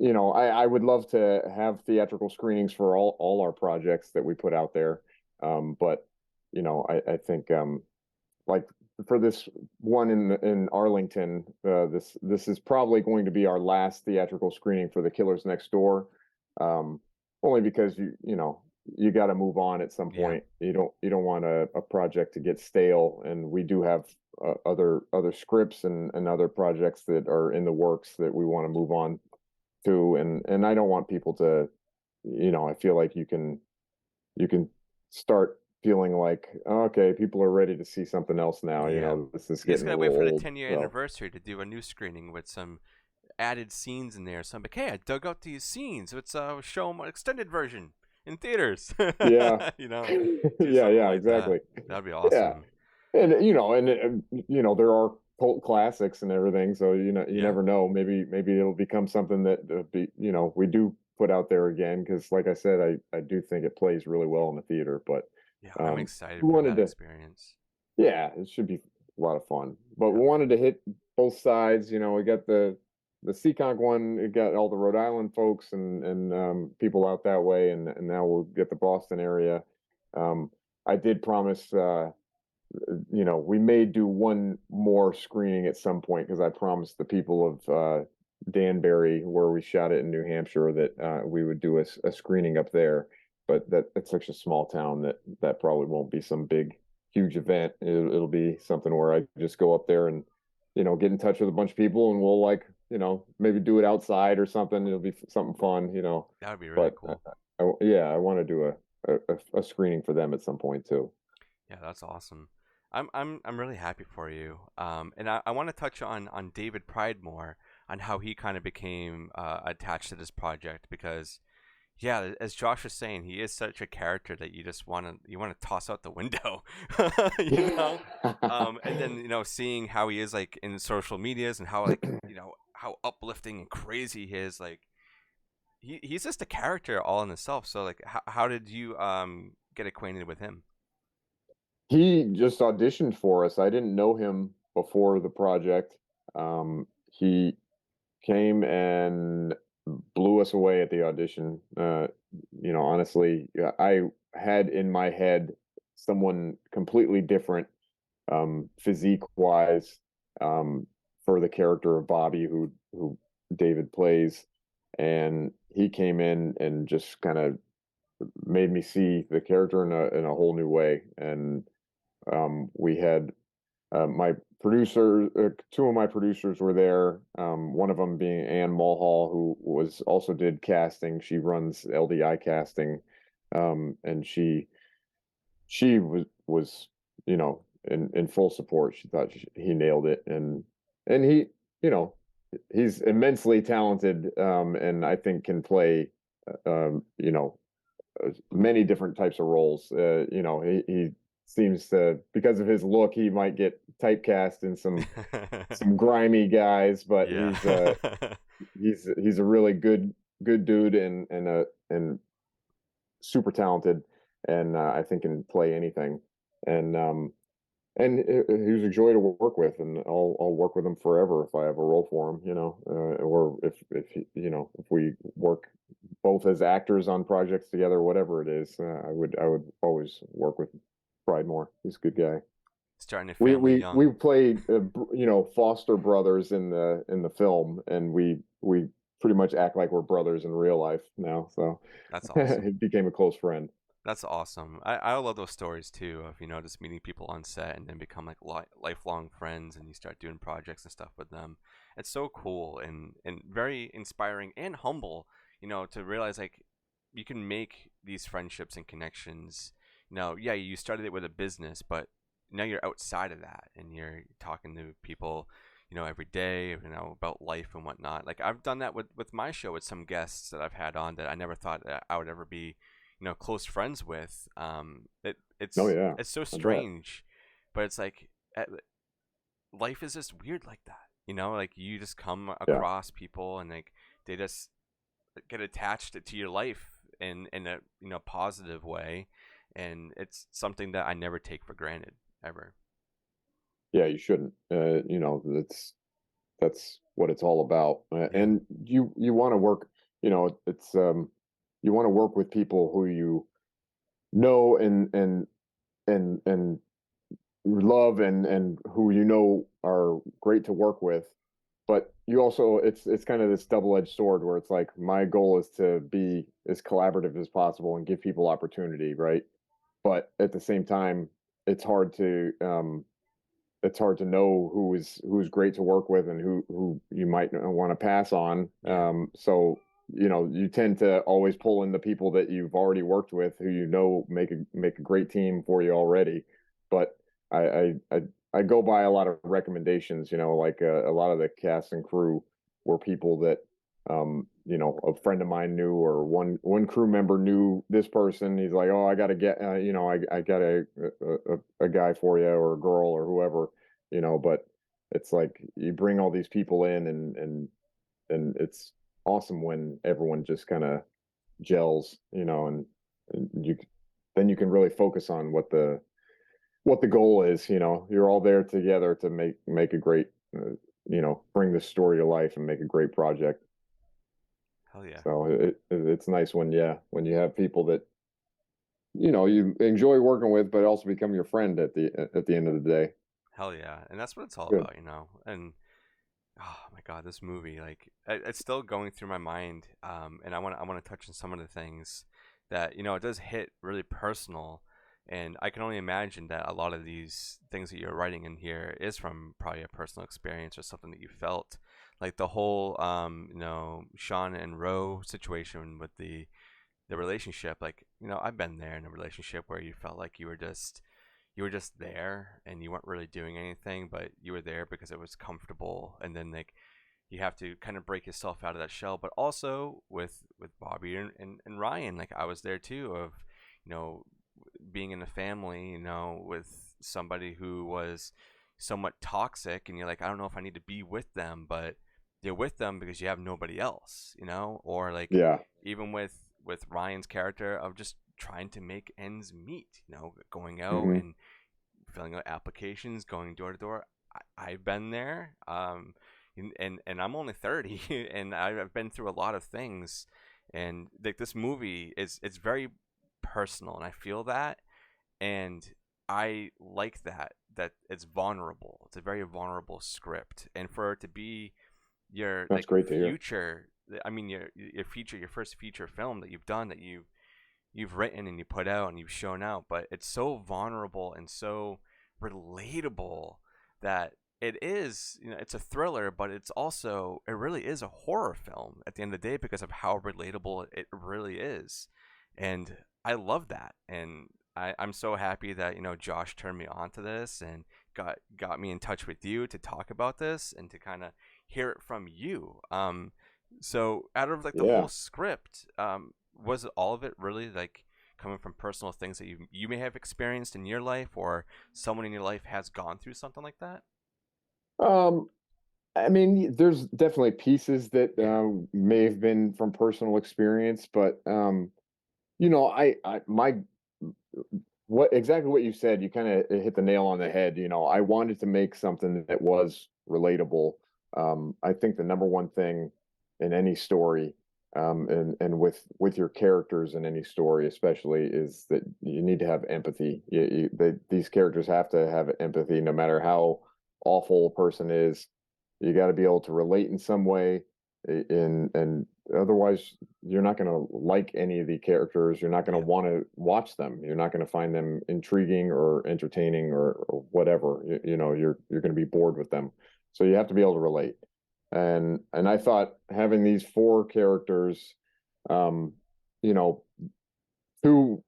I would love to have theatrical screenings for all our projects that we put out there. But I think like for this one in Arlington, this is probably going to be our last theatrical screening for The Killers Next Door. Only because you got to move on at some point. You don't want a project to get stale, and we do have other scripts and other projects that are in the works that we want to move on to, and I don't want people to, I feel like you can start feeling like, okay, people are ready to see something else now. Yeah. This is You just getting gotta a wait little for the old. 10-year anniversary to do a new screening with some added scenes in there. So I'm like, hey, I dug out these scenes. Let's show them an extended version in theaters. Yeah. You know, do Yeah, something yeah, like that. exactly. That'd be Yeah. awesome. And there are cult classics and everything, so you Yeah. never know. Maybe it'll become something that we do put out there again, because like I said, I do think it plays really well in the theater. But Yeah, I'm we excited for wanted that to, experience. yeah, it should be a lot of fun. But we Yeah. wanted to hit both sides. We got the Seekonk one. We got all the Rhode Island folks and people out that way, and now we'll get the Boston area. I did promise. We may do one more screening at some point, because I promised the people of Danbury, where we shot it in New Hampshire, that we would do a screening up there. But that's such a small town that probably won't be some big, huge event. It'll be something where I just go up there and get in touch with a bunch of people, and we'll maybe do it outside or something. It'll be something fun. That would be really But cool. I want to do a screening for them at some point too. Yeah, that's awesome. I'm really happy for you. And I want to touch on David Pridemore, on how he kind of became attached to this project, because yeah, as Josh was saying, he is such a character that you just want to toss out the window, you know. And then seeing how he is like in social medias, and how like how uplifting and crazy he is, like he's just a character all in himself. So like, how did you get acquainted with him? He just auditioned for us. I didn't know him before the project. He came and blew us away at the audition. Honestly, I had in my head someone completely different, physique wise, for the character of Bobby, who David plays, and he came in and just kind of made me see the character in a whole new way. And we had my producer, two of my producers were there. One of them being Ann Mulhall, who also did casting. She runs LDI casting, and she was in full support. She thought he nailed it, and he he's immensely talented, and I think can play many different types of roles. He seems to, because of his look, he might get typecast in some grimy guys, but Yeah. he's a really good dude, and super talented, and I think can play anything. And he was a joy to work with, and I'll work with him forever if I have a role for him, or if we work both as actors on projects together, whatever it is. I would always work with Pridemore. He's a good guy. Starting a We family we young. we played foster brothers in the film, and we pretty much act like we're brothers in real life now. So That's awesome. it became a close friend. That's awesome. I love those stories too, of just meeting people on set and then become like lifelong friends, and you start doing projects and stuff with them. It's so cool and very inspiring and humble, to realize like you can make these friendships and connections. Yeah, you started it with a business, but now you're outside of that and you're talking to people, every day, about life and whatnot. Like I've done that with my show, with some guests that I've had on that I never thought that I would ever be close friends with. It's Oh yeah, it's so I bet. strange, but it's like life is just weird like that. Like you just come Yeah. across people and like they just get attached to your life in a positive way, and it's something that I never take for granted ever. Yeah, you shouldn't. That's what it's all about. Yeah. And you want to work. It's you want to work with people who you know and love, and who are great to work with. But you also, it's kind of this double-edged sword, where it's like, my goal is to be as collaborative as possible and give people opportunity, right? But at the same time, it's hard to know who's great to work with, and who you might want to pass on. Yeah. So you tend to always pull in the people that you've already worked with, who make a great team for you already. But I I, I go by a lot of recommendations. Like a lot of the cast and crew. were people that a friend of mine knew, or one crew member knew this person. He's like, oh, I got to get I got a guy for you, or a girl, or whoever, but it's like you bring all these people in, and it's awesome when everyone just kind of gels, and then you can really focus on what the goal is. You're all there together to make a great bring the story to life and make a great project. Hell yeah. So it's nice when you have people that you enjoy working with, but also become your friend at the end of the day. Hell yeah. And that's what it's all Good. about, and oh my god, this movie, like, it's still going through my mind, and I want to touch on some of the things that, it does hit really personal, and I can only imagine that a lot of these things that you're writing in here is from probably a personal experience or something that you felt, like the whole Sean and Ro situation with the relationship. Like, I've been there in a relationship where you felt like you were just there and you weren't really doing anything, but you were there because it was comfortable. And then, like, you have to kind of break yourself out of that shell. But also with Bobby and Ryan, like, I was there too, of you know being in a family, with somebody who was somewhat toxic, and you're like, I don't know if I need to be with them, but you're with them because you have nobody else, or like, Yeah. even with Ryan's character of just trying to make ends meet, going out Hmm. and filling out applications, going door to door. I've been there, and I'm only 30, and I've been through a lot of things, and like, this movie it's very personal, and I feel that, and I like that it's vulnerable. It's a very vulnerable script, and for it to be your, That's like, great to hear. future, I mean, your first feature film that you've done, that you've written and you put out and you've shown out, but it's so vulnerable and so relatable that it is, it's a thriller, but it really is a horror film at the end of the day, because of how relatable it really is. And I love that. And I'm so happy that, Josh turned me on to this and got me in touch with you to talk about this and to kind of hear it from you. So out of, like, the Yeah. whole script, was all of it really, like, coming from personal things that you may have experienced in your life, or someone in your life has gone through something like that? Um, I mean, there's definitely pieces that Yeah. may have been from personal experience, but I my what exactly what you said, you kind of hit the nail on the head. I wanted to make something that was relatable. I think the number one thing in any story, and with your characters in any story, especially, is that you need to have empathy. These characters have to have empathy, no matter how awful a person is. You got to be able to relate in some way, and otherwise you're not going to like any of the characters. You're not going to Yeah. want to watch them. You're not going to find them intriguing or entertaining, or whatever. You're going to be bored with them. So you have to be able to relate. And I thought having these four characters, um, you know, two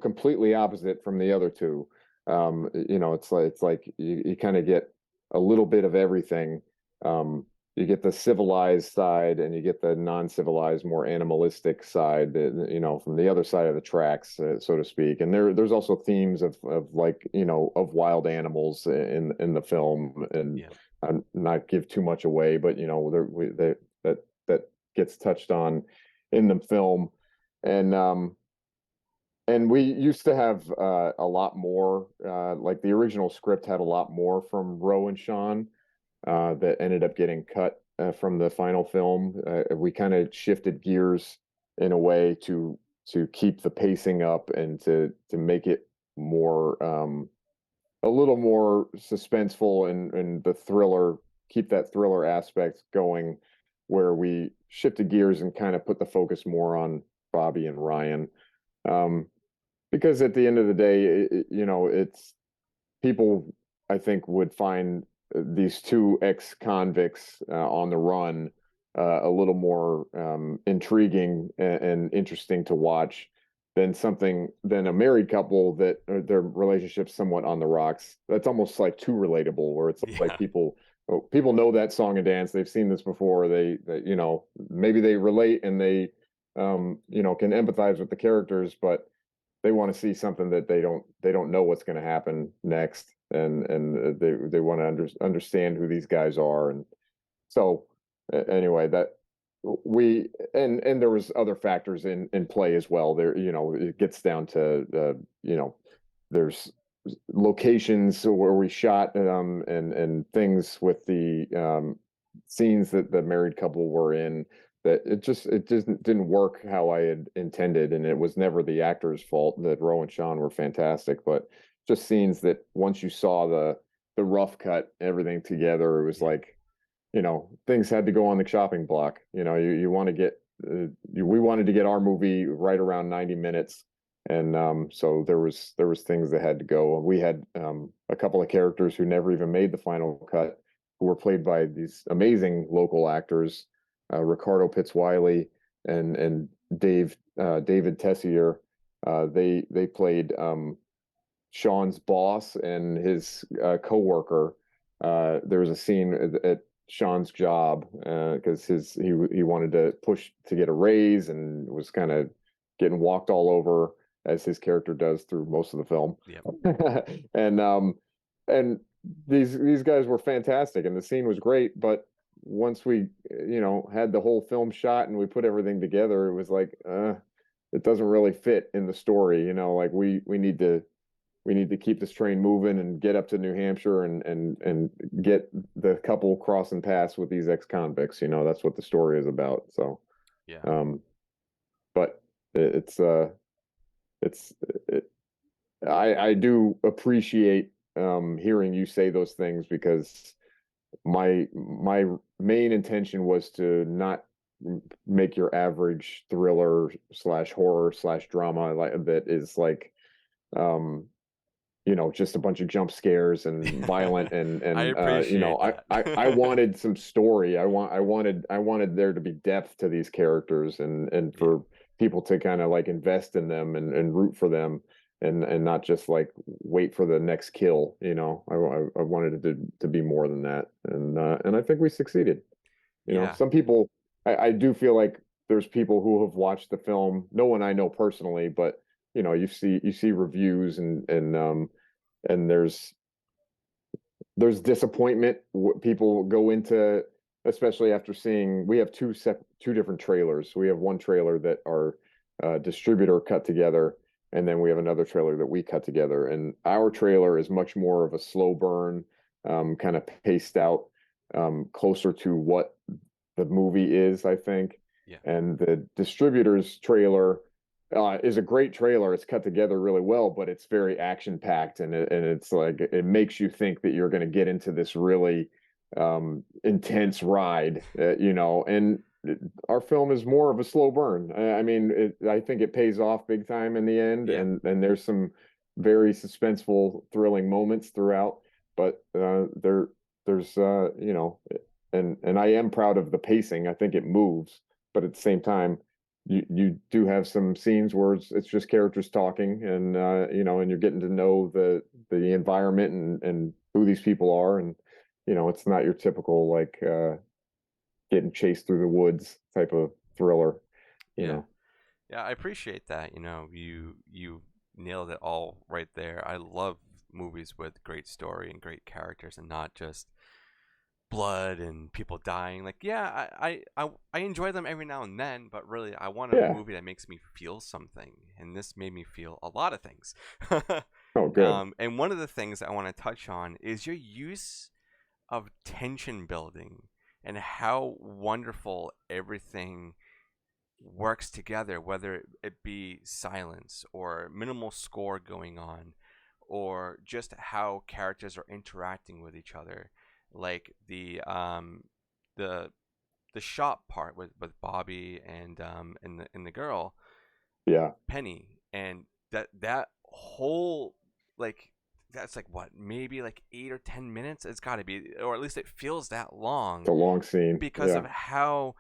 completely opposite from the other two. It's like you kind of get a little bit of everything. You get the civilized side, and you get the non-civilized, more animalistic side, from the other side of the tracks, so to speak. And there's also themes of like, of wild animals in the film, and Yeah. not give too much away, but that gets touched on in the film. And we used to have a lot more, like the original script had a lot more from Roe and Sean, that ended up getting cut from the final film. We kind of shifted gears in a way to keep the pacing up, and to make it more, a little more suspenseful, and the thriller, keep that thriller aspect going, where we shifted gears and kind of put the focus more on Bobby and Ryan. Um, because at the end of the day, it's people, I think, would find these two ex-convicts on the run a little more intriguing and interesting to watch than a married couple that their relationship's somewhat on the rocks. That's almost like too relatable, where it's like Yeah. people people know that song and dance. They've seen this before. They you know, maybe they relate and they you know, can empathize with the characters, but they want to see something that they don't know what's going to happen next, and they want to understand who these guys are. And so anyway, that we and there was other factors in play as well. There, you know, it gets down to you know, there's locations where we shot and things with the scenes that the married couple were in, that it just didn't work how I had intended, and it was never the actor's fault. That Ro and Sean were fantastic, but just scenes that once you saw the rough cut everything together, it was like, you know, things had to go on the chopping block. You know, you want to get we wanted to get our movie right around 90 minutes, and so there was things that had to go. We had a couple of characters who never even made the final cut, who were played by these amazing local actors, Ricardo Pitzwiley and David Tessier. They played Sean's boss and his coworker. There was a scene at Sean's job because he wanted to push to get a raise and was kind of getting walked all over, as his character does through most of the film. Yep. And these guys were fantastic, and the scene was great. But once we, you know, had the whole film shot and we put everything together, it was like, it doesn't really fit in the story. You know, like we need to keep this train moving and get up to New Hampshire and get the couple crossing paths with these ex-convicts. You know, that's what the story is about. So, Yeah. But I do appreciate hearing you say those things, because my main intention was to not make your average thriller slash horror slash drama like that is like you know, just a bunch of jump scares and violent and I appreciate you know, that. I wanted some story. I wanted there to be depth to these characters, and for people to kind of like invest in them and root for them, and not just like wait for the next kill. You know, I wanted it to be more than that, and I think we succeeded. You know, Yeah. some people, I do feel like there's people who have watched the film. No one I know personally, but you know, you see reviews and there's disappointment. People go into, especially after seeing. We have two different trailers. We have one trailer that our distributor cut together, and then we have another trailer that we cut together. And our trailer is much more of a slow burn, kind of paced out, closer to what the movie is, I think. Yeah. And the distributor's trailer is a great trailer. It's cut together really well, but it's very action packed, and it's like it makes you think that you're going to get into this really intense ride, you know. And our film is more of a slow burn. I mean, I think it pays off big time in the end, Yeah. and there's some very suspenseful, thrilling moments throughout. But there's you know, and I am proud of the pacing. I think it moves, but at the same time, you do have some scenes where it's just characters talking, and you know, and you're getting to know the environment and who these people are, and you know, it's not your typical like getting chased through the woods type of thriller, you know. Yeah, I appreciate that. You know, you nailed it all right there. I love movies with great story and great characters, and not just blood and people dying. Like, yeah, I enjoy them every now and then, but really, I want a Yeah. movie that makes me feel something, and this made me feel a lot of things. Oh, good. And one of the things I want to touch on is your use of tension building and how wonderful everything works together, whether it be silence or minimal score going on, or just how characters are interacting with each other, like the the shop part with Bobby and the girl Yeah. Penny, and that whole, like, that's like what, maybe like 8 or 10 minutes. It's got to be, or at least it feels that It's a long, long scene. because Yeah. of how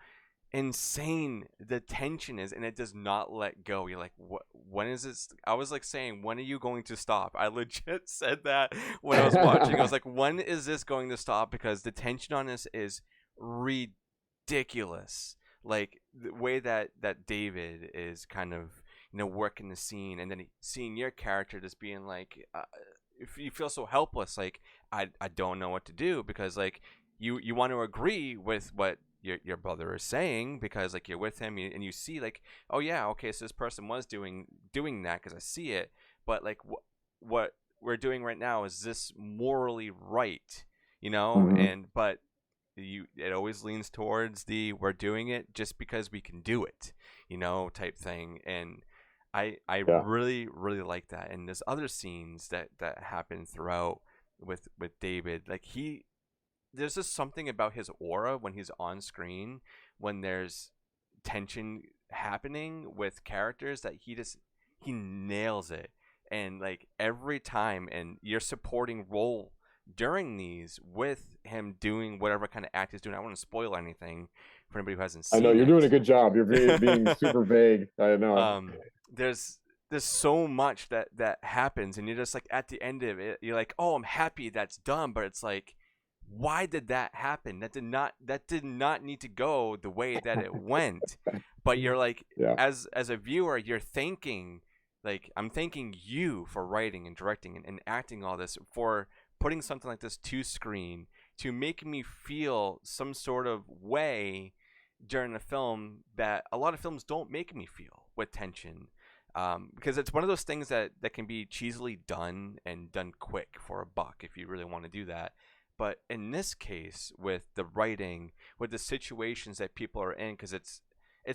insane the tension is, and it does not let go. You're like, what, when is this? I was like saying, when are you going to stop? I legit said that when I was watching. I was like, when is this going to stop? Because the tension on this is ridiculous. Like the way that David is kind of, working the scene, and then seeing your character just being like, if you feel so helpless, like I don't know what to do, because like you want to agree with what your brother is saying, because like you're with him, and you see like, oh yeah, okay, so this person was doing that because I see it, but like what we're doing right now, is this morally right, Mhm. and but it always leans towards the we're doing it just because we can do it, type thing. And I Yeah. really really like that. And there's other scenes that happen throughout with David. Like there's just something about his aura when he's on screen, when there's tension happening with characters, that he nails it. And like every time, and your supporting role during these, with him doing whatever kind of act he's doing, I don't want to spoil anything for anybody who hasn't I know seen you're doing a it. good job. You're being super vague. I know. There's so much that happens, and you're just like, at the end of it, you're like, oh, I'm happy that's done. But it's like, why did that happen? That did not need to go the way that it went. But you're like, Yeah. as a viewer, you're thanking, like, I'm thanking you for writing and directing and acting all this, for putting something like this to screen, to make me feel some sort of way during a film that a lot of films don't make me feel, with tension. Because it's one of those things that can be cheesily done, and done quick for a buck, if you really want to do that. But in this case, with the writing, with the situations that people are in, because it's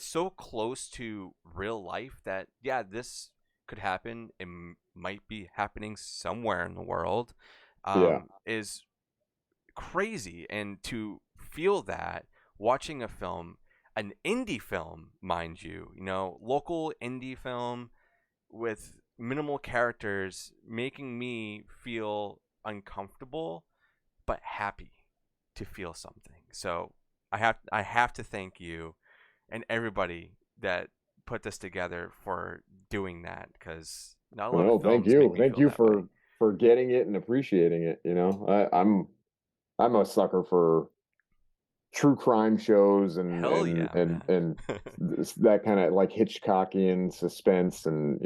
so close to real life, that yeah, this could happen. It might be happening somewhere in the world. Yeah. Is crazy. And to feel that watching a film, an indie film, mind you, local indie film with minimal characters, making me feel uncomfortable but happy to feel something. So I have to thank you and everybody that put this together for doing that, because not a lot of Well, thank films make you. me Thank feel you that way. for getting it and appreciating it. I'm a sucker for true crime shows Hell yeah, man. and that kind of like Hitchcockian suspense, and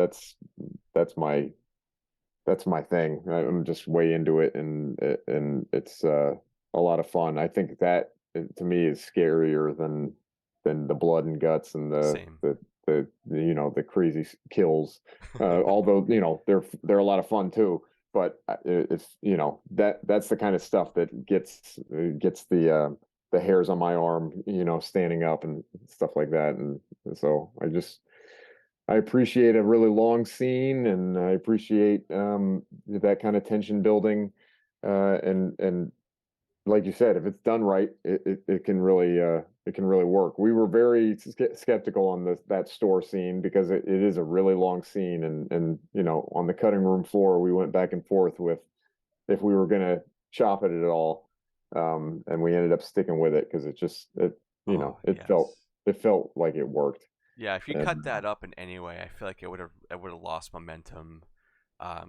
that's my that's my thing. I'm just way into it, and it's a lot of fun. I think that to me is scarier than the blood and guts and Same. the crazy kills. Although they're a lot of fun too. But if that's the kind of stuff that gets the hairs on my arm standing up and stuff like that. And so I appreciate a really long scene, and I appreciate that kind of tension building. And like you said, if it's done right, it can really work. We were very skeptical on that store scene, because it is a really long scene, and on the cutting room floor, we went back and forth with if we were gonna chop it at all, and we ended up sticking with it, because Oh felt yes. like it worked. Yeah, if you And cut that up in any way, I feel like it would have lost momentum.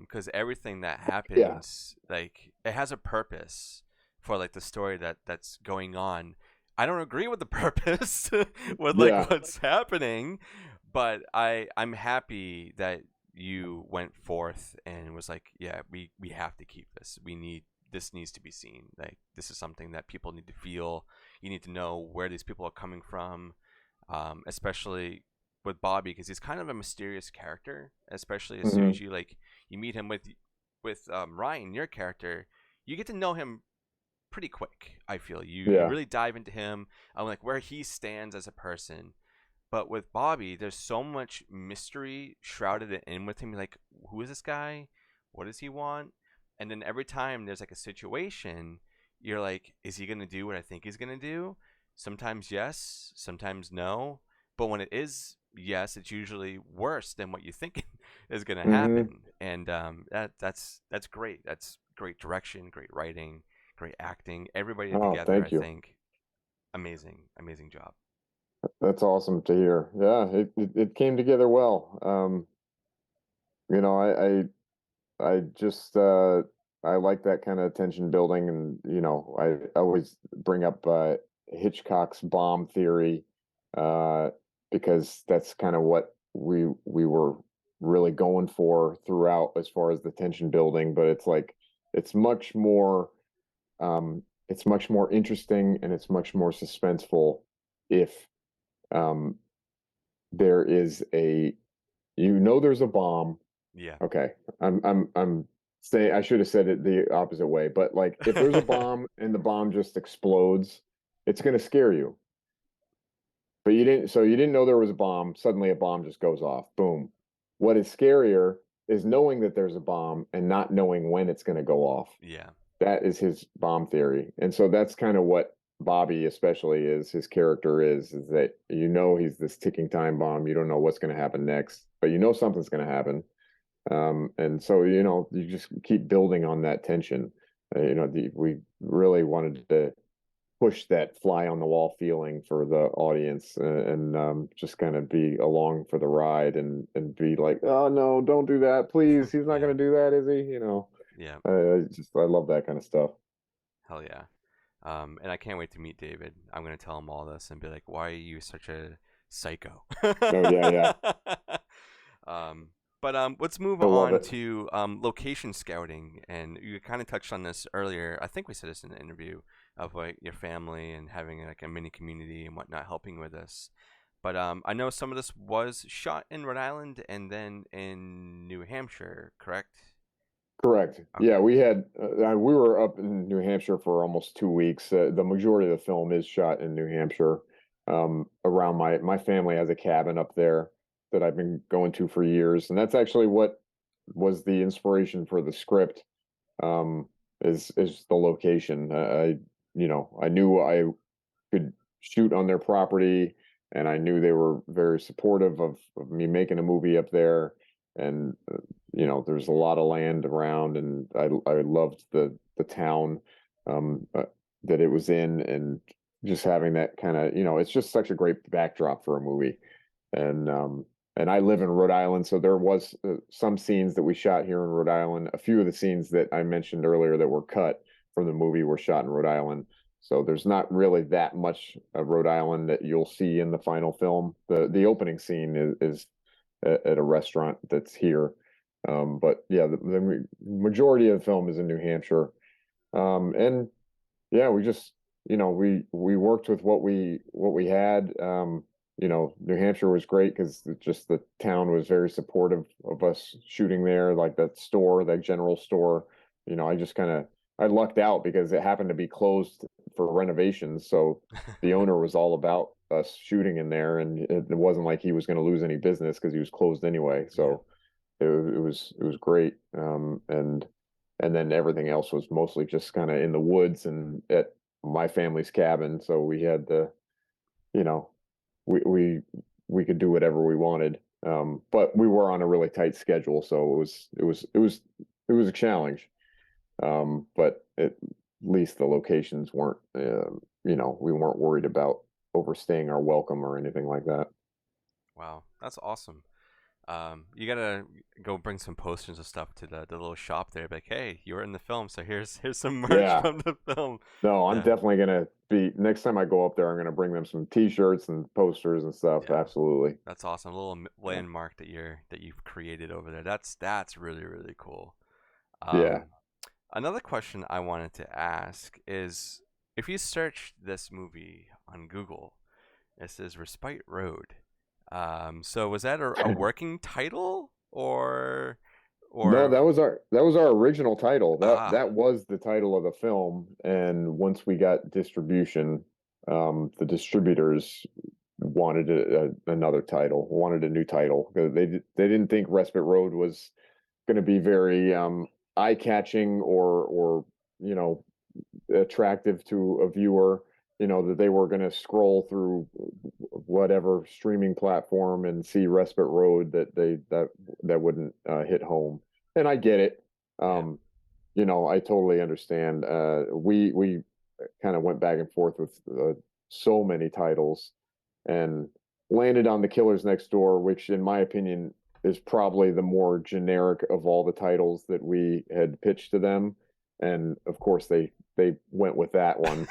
Because everything that yeah. happens, like, it has a purpose for like the story that's going on. I don't agree with the purpose with like Yeah. what's happening, but I'm happy that you went forth and was like, yeah, we have to keep this. This needs to be seen. Like, this is something that people need to feel. You need to know where these people are coming from, especially with Bobby, because he's kind of a mysterious character. Especially as soon Hmm. as you meet him with Ryan, your character, you get to know him pretty quick. I feel you Yeah. really dive into him, like where he stands as a person. But with Bobby, there's so much mystery shrouded in with him. You're like, who is this guy? What does he want? And then every time there's like a situation, you're like, is he gonna do what I think he's gonna do? Sometimes yes, sometimes no. But when it is yes, it's usually worse than what you think is gonna Hmm. happen. And that's great. That's great direction, great writing, great acting. Everybody Oh, together, I thank you. think, amazing, amazing job. That's awesome to hear. Yeah, it came together well. You know, I just I like that kind of tension building, and I always bring up Hitchcock's bomb theory, uh, because that's kind of what we were really going for throughout as far as the tension building. But it's like it's much more it's much more interesting, and it's much more suspenseful if um, there is there's a bomb. Yeah. Okay. I'm saying I should have said it the opposite way, but like if there's a bomb and the bomb just explodes, it's going to scare you. But you didn't know there was a bomb, suddenly a bomb just goes off. Boom. What is scarier is knowing that there's a bomb and not knowing when it's going to go off. Yeah. That is his bomb theory. And so that's kind of what Bobby especially is, his character is that he's this ticking time bomb. You don't know what's going to happen next, but something's going to happen. And so you just keep building on that tension. We really wanted to push that fly on the wall feeling for the audience, and just kind of be along for the ride, and be like, oh no, don't do that, please. He's not Yeah. going to do that, is he? Yeah. I love that kind of stuff. Hell yeah. And I can't wait to meet David. I'm gonna tell him all this and be like, "Why are you such a psycho?" Oh yeah, yeah. um, but let's move I love on it. to location scouting, and you kind of touched on this earlier. I think we said this in the interview of like your family and having like a mini community and whatnot helping with this. But I know some of this was shot in Rhode Island and then in New Hampshire, correct? Correct. Okay. Yeah, we were up in New Hampshire for almost 2 weeks. The majority of the film is shot in New Hampshire. Around my family has a cabin up there that I've been going to for years, and that's actually what was the inspiration for the script. Um, is the location. I knew I could shoot on their property, and I knew they were very supportive of me making a movie up there. And there's a lot of land around, and I loved the town that it was in, and just having that kind of it's just such a great backdrop for a movie. And I live in Rhode Island, so there was some scenes that we shot here in Rhode Island. A few of the scenes that I mentioned earlier that were cut from the movie were shot in Rhode Island. So there's not really that much of Rhode Island that you'll see in the final film. The opening scene is at a restaurant that's here. But yeah, the majority of the film is in New Hampshire. And yeah, we just we worked with what we had. New Hampshire was great because just the town was very supportive of us shooting there. Like that general store. I just I lucked out because it happened to be closed for renovations. So the owner was all about us shooting in there, and it wasn't like he was going to lose any business because he was closed anyway. Yeah. So it was great. And then everything else was mostly just kind of in the woods and at my family's cabin. So we had you know, we we we could do whatever we wanted. But we were on a really tight schedule, so it was a challenge. But at least the locations weren't, we weren't worried about overstaying our welcome or anything like that. Wow, that's awesome. You gotta go bring some posters and stuff to the little shop there. Like, hey, you were in the film, so here's some merch Yeah. from the film. No, I'm Yeah, definitely gonna be next time I go up there. I'm gonna bring them some T-shirts and posters and stuff. yeah, Absolutely. that's awesome. A little Yeah. landmark that you've created over there. That's really really cool. Yeah. Um, Another question I wanted to ask is if you search this movie on Google, it says Respite Road. So was that a working title No, or that was our original title. That ah that was the title of the film. And once we got distribution, the distributors wanted another title, wanted a new title because they didn't think Respite Road was going to be very eye-catching or you know attractive to a viewer, that they were going to scroll through whatever streaming platform and see Respite Road, that wouldn't hit home. And I get it. yeah I totally understand. We kind of went back and forth with so many titles. and landed on The Killers Next Door, which in my opinion is probably the more generic of all the titles that we had pitched to them. And of course they went with that one.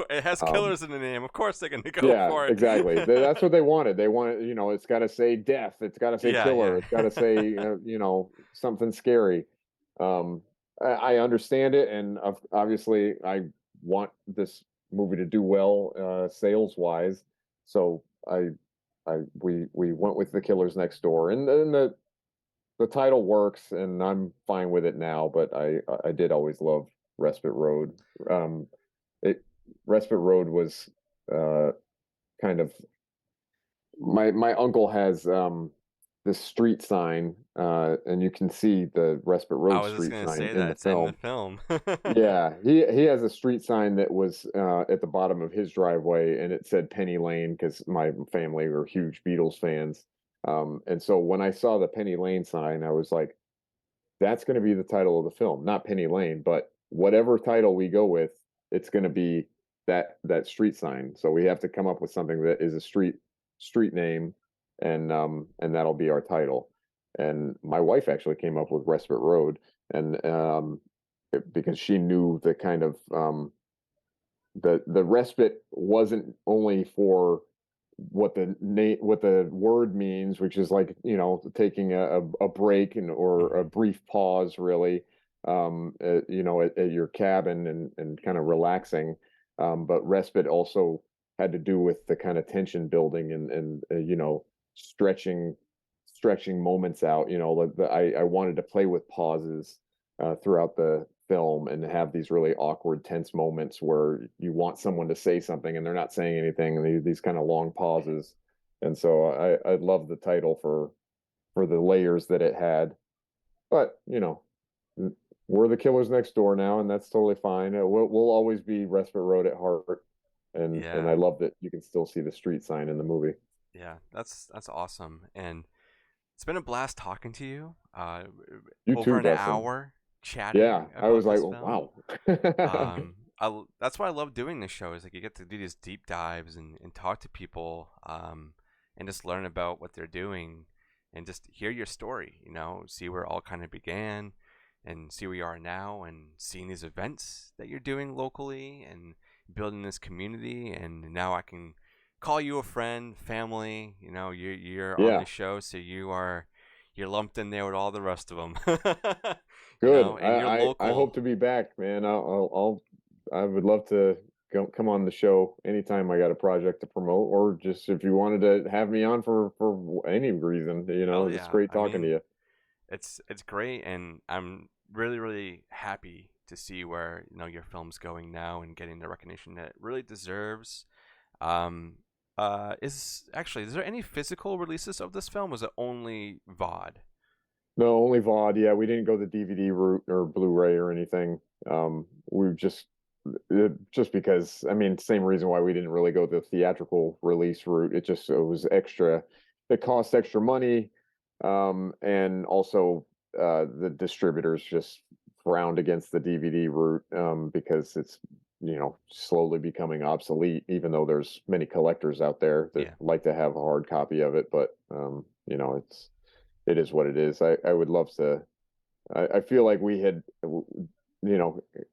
It has killers in the name. Of course they're going to go Yeah, for it. exactly. That's what they wanted. They wanted, it's got to say death. It's got to say Yeah, killer. yeah. It's got to say, something scary. I understand it, and obviously, I want this movie to do well, sales wise. So we went with The Killers Next Door, and then the title works, and I'm fine with it now. But I did always love Respite Road. It Respite Road was kind of my uncle has this street sign, and you can see the Respite I Road was just street going to sign say in that the it's in the film. film. Yeah, he has a street sign that was at the bottom of his driveway, and it said Penny Lane because my family were huge Beatles fans. And so when I saw the Penny Lane sign, I was like, that's going to be the title of the film, not Penny Lane, but whatever title we go with, it's going to be that street sign. So we have to come up with something that is a street name, and that'll be our title. And my wife actually came up with Respite Road, and because she knew the kind of the respite wasn't only for what the word means, which is like taking a break or a brief pause, really, at your cabin and kind of relaxing. But respite also had to do with the kind of tension building and stretching moments out. I wanted to play with pauses throughout the film and have these really awkward, tense moments where you want someone to say something and they're not saying anything, and these kind of long pauses. And so I love the title for the layers that it had. But we're The Killers Next Door now, and that's totally fine. We'll always be Respite Road at heart, and Yeah. I love that you can still see the street sign in the movie. Yeah, that's awesome, and it's been a blast talking to you. You Over too, an Dustin. hour chatting Yeah, I about was like, this film. wow. That's why I love doing this show. Is like you get to do these deep dives and talk to people, and just learn about what they're doing, and just hear your story. See where it all kind of began, and see where you are now, and seeing these events that you're doing locally, and building this community. And now I can call you a friend, family. You're on Yeah, the show, so you're lumped in there with all the rest of them. good. And you're I local. hope to be back, man. I would love to come on the show anytime I got a project to promote, or just if you wanted to have me on for any reason. Hell It's yeah. great I talking to mean, you. it's great, and I'm really, really happy to see where your film's going now and getting the recognition that it really deserves. Um, is there any physical releases of this film? Was it only VOD? No, only VOD. Yeah, we didn't go the DVD route or Blu-ray or anything. We just because, I mean, same reason why we didn't really go the theatrical release route. It was extra. It cost extra money, and also the distributors just frowned against the DVD route, because it's slowly becoming obsolete. Even though there's many collectors out there that Yeah. like to have a hard copy of it, but it is what it is. I would love to. I feel like we had,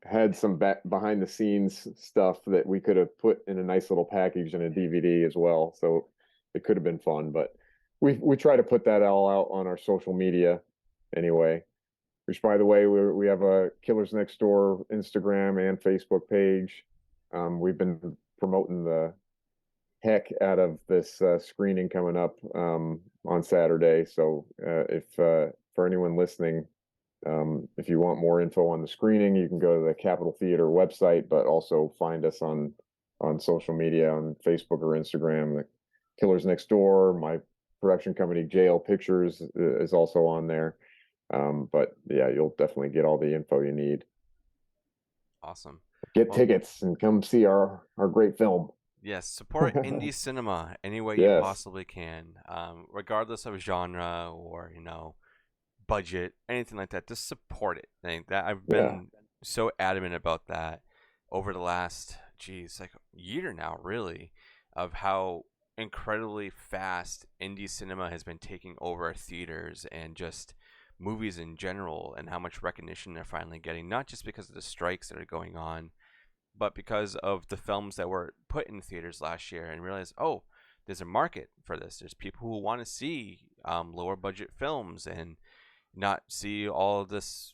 had some behind the scenes stuff that we could have put in a nice little package in a DVD as well. So it could have been fun, but we try to put that all out on our social media anyway. Which, by the way, we have a Killers Next Door Instagram and Facebook page. We've been promoting the heck out of this screening coming up on Saturday. So if for anyone listening, if you want more info on the screening, you can go to the Capitol Theater website, but also find us on social media, on Facebook or Instagram. The Killers Next Door, my production company JL Pictures is also on there. But yeah, you'll definitely get all the info you need. Awesome. Get Well, tickets and come see our great film. yes, support indie cinema any way you Yes. possibly can, regardless of genre or budget, anything like that. Just support it. I think that I've Yeah. been so adamant about that over the last, like year now, really, of how incredibly fast indie cinema has been taking over theaters and just movies in general, and how much recognition they're finally getting, not just because of the strikes that are going on, but because of the films that were put in theaters last year, and realize, oh, there's a market for this. There's people who want to see lower budget films and not see all of this,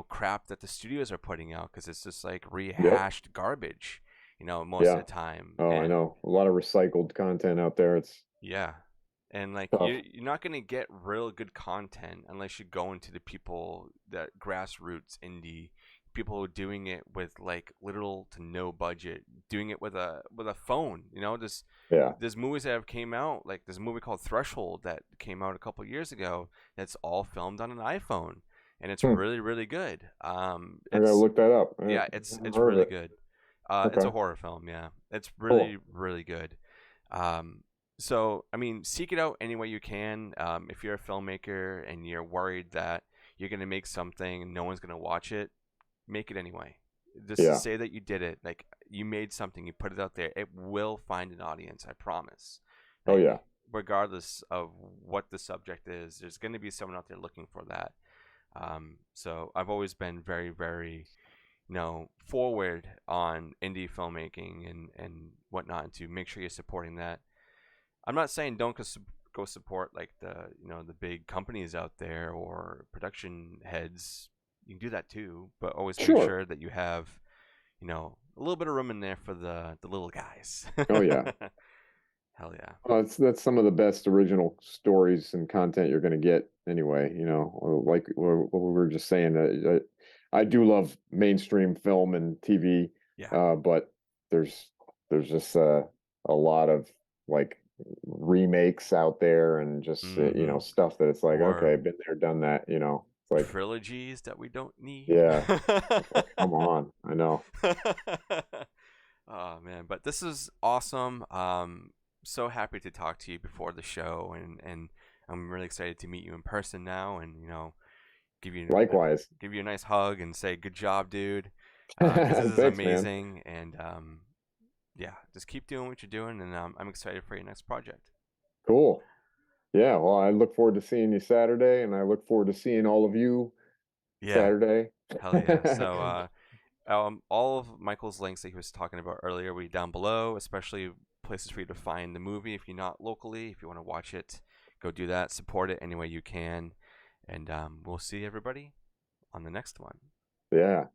crap that the studios are putting out, because it's just like Yep. rehashed garbage, most of Yeah. the time. Oh, I And know. A lot of recycled content out there. It's yeah, and like tough. you're not gonna get real good content unless you go into the people that grassroots indie people who are doing it with like little to no budget, doing it with a phone. Yeah. There's movies that have came out, like there's a movie called Threshold that came out a couple years ago that's all filmed on an iPhone, and it's Hmm. really really good. I gotta It's look that up. I Yeah, haven't it's heard of really it. good. It's Okay. a horror film. Yeah, it's Cool. really really good. Um, so I mean, seek it out any way you can. If you're a filmmaker and you're worried that you're gonna make something and no one's gonna watch it, make it anyway. Just Yeah. say that you did it. Like, you made something, you put it out there. It will find an audience. I promise. Oh Like, yeah. regardless of what the subject is, there's gonna be someone out there looking for that. So I've always been very, very, forward on indie filmmaking and whatnot, to make sure you're supporting that. I'm not saying don't go support like the big companies out there or production heads. You can do that too, but always make Sure. sure that you have a little bit of room in there for the little guys. Oh yeah. Hell yeah. That's some of the best original stories and content you're gonna get anyway. Like what we were just saying. I do love mainstream film and TV, Yeah. but there's just a lot of like remakes out there and just Mm-hmm. stuff that it's like, Or okay, been there, done that. It's like, trilogies that we don't need. yeah, it's like, come on. I know. Oh man, but this is awesome. So happy to talk to you before the show, and I'm really excited to meet you in person now, and give you Likewise. give you a nice hug and say good job, dude, because this is Thanks, man. amazing. And yeah, just keep doing what you're doing, and I'm excited for your next project. Cool. Yeah, well, I look forward to seeing you Saturday, and I look forward to seeing all of you Yeah, Saturday. hell yeah. So all of Michael's links that he was talking about earlier will be down below, especially places for you to find the movie if you're not locally. If you want to watch it, go do that. Support it any way you can. And we'll see everybody on the next one. Yeah.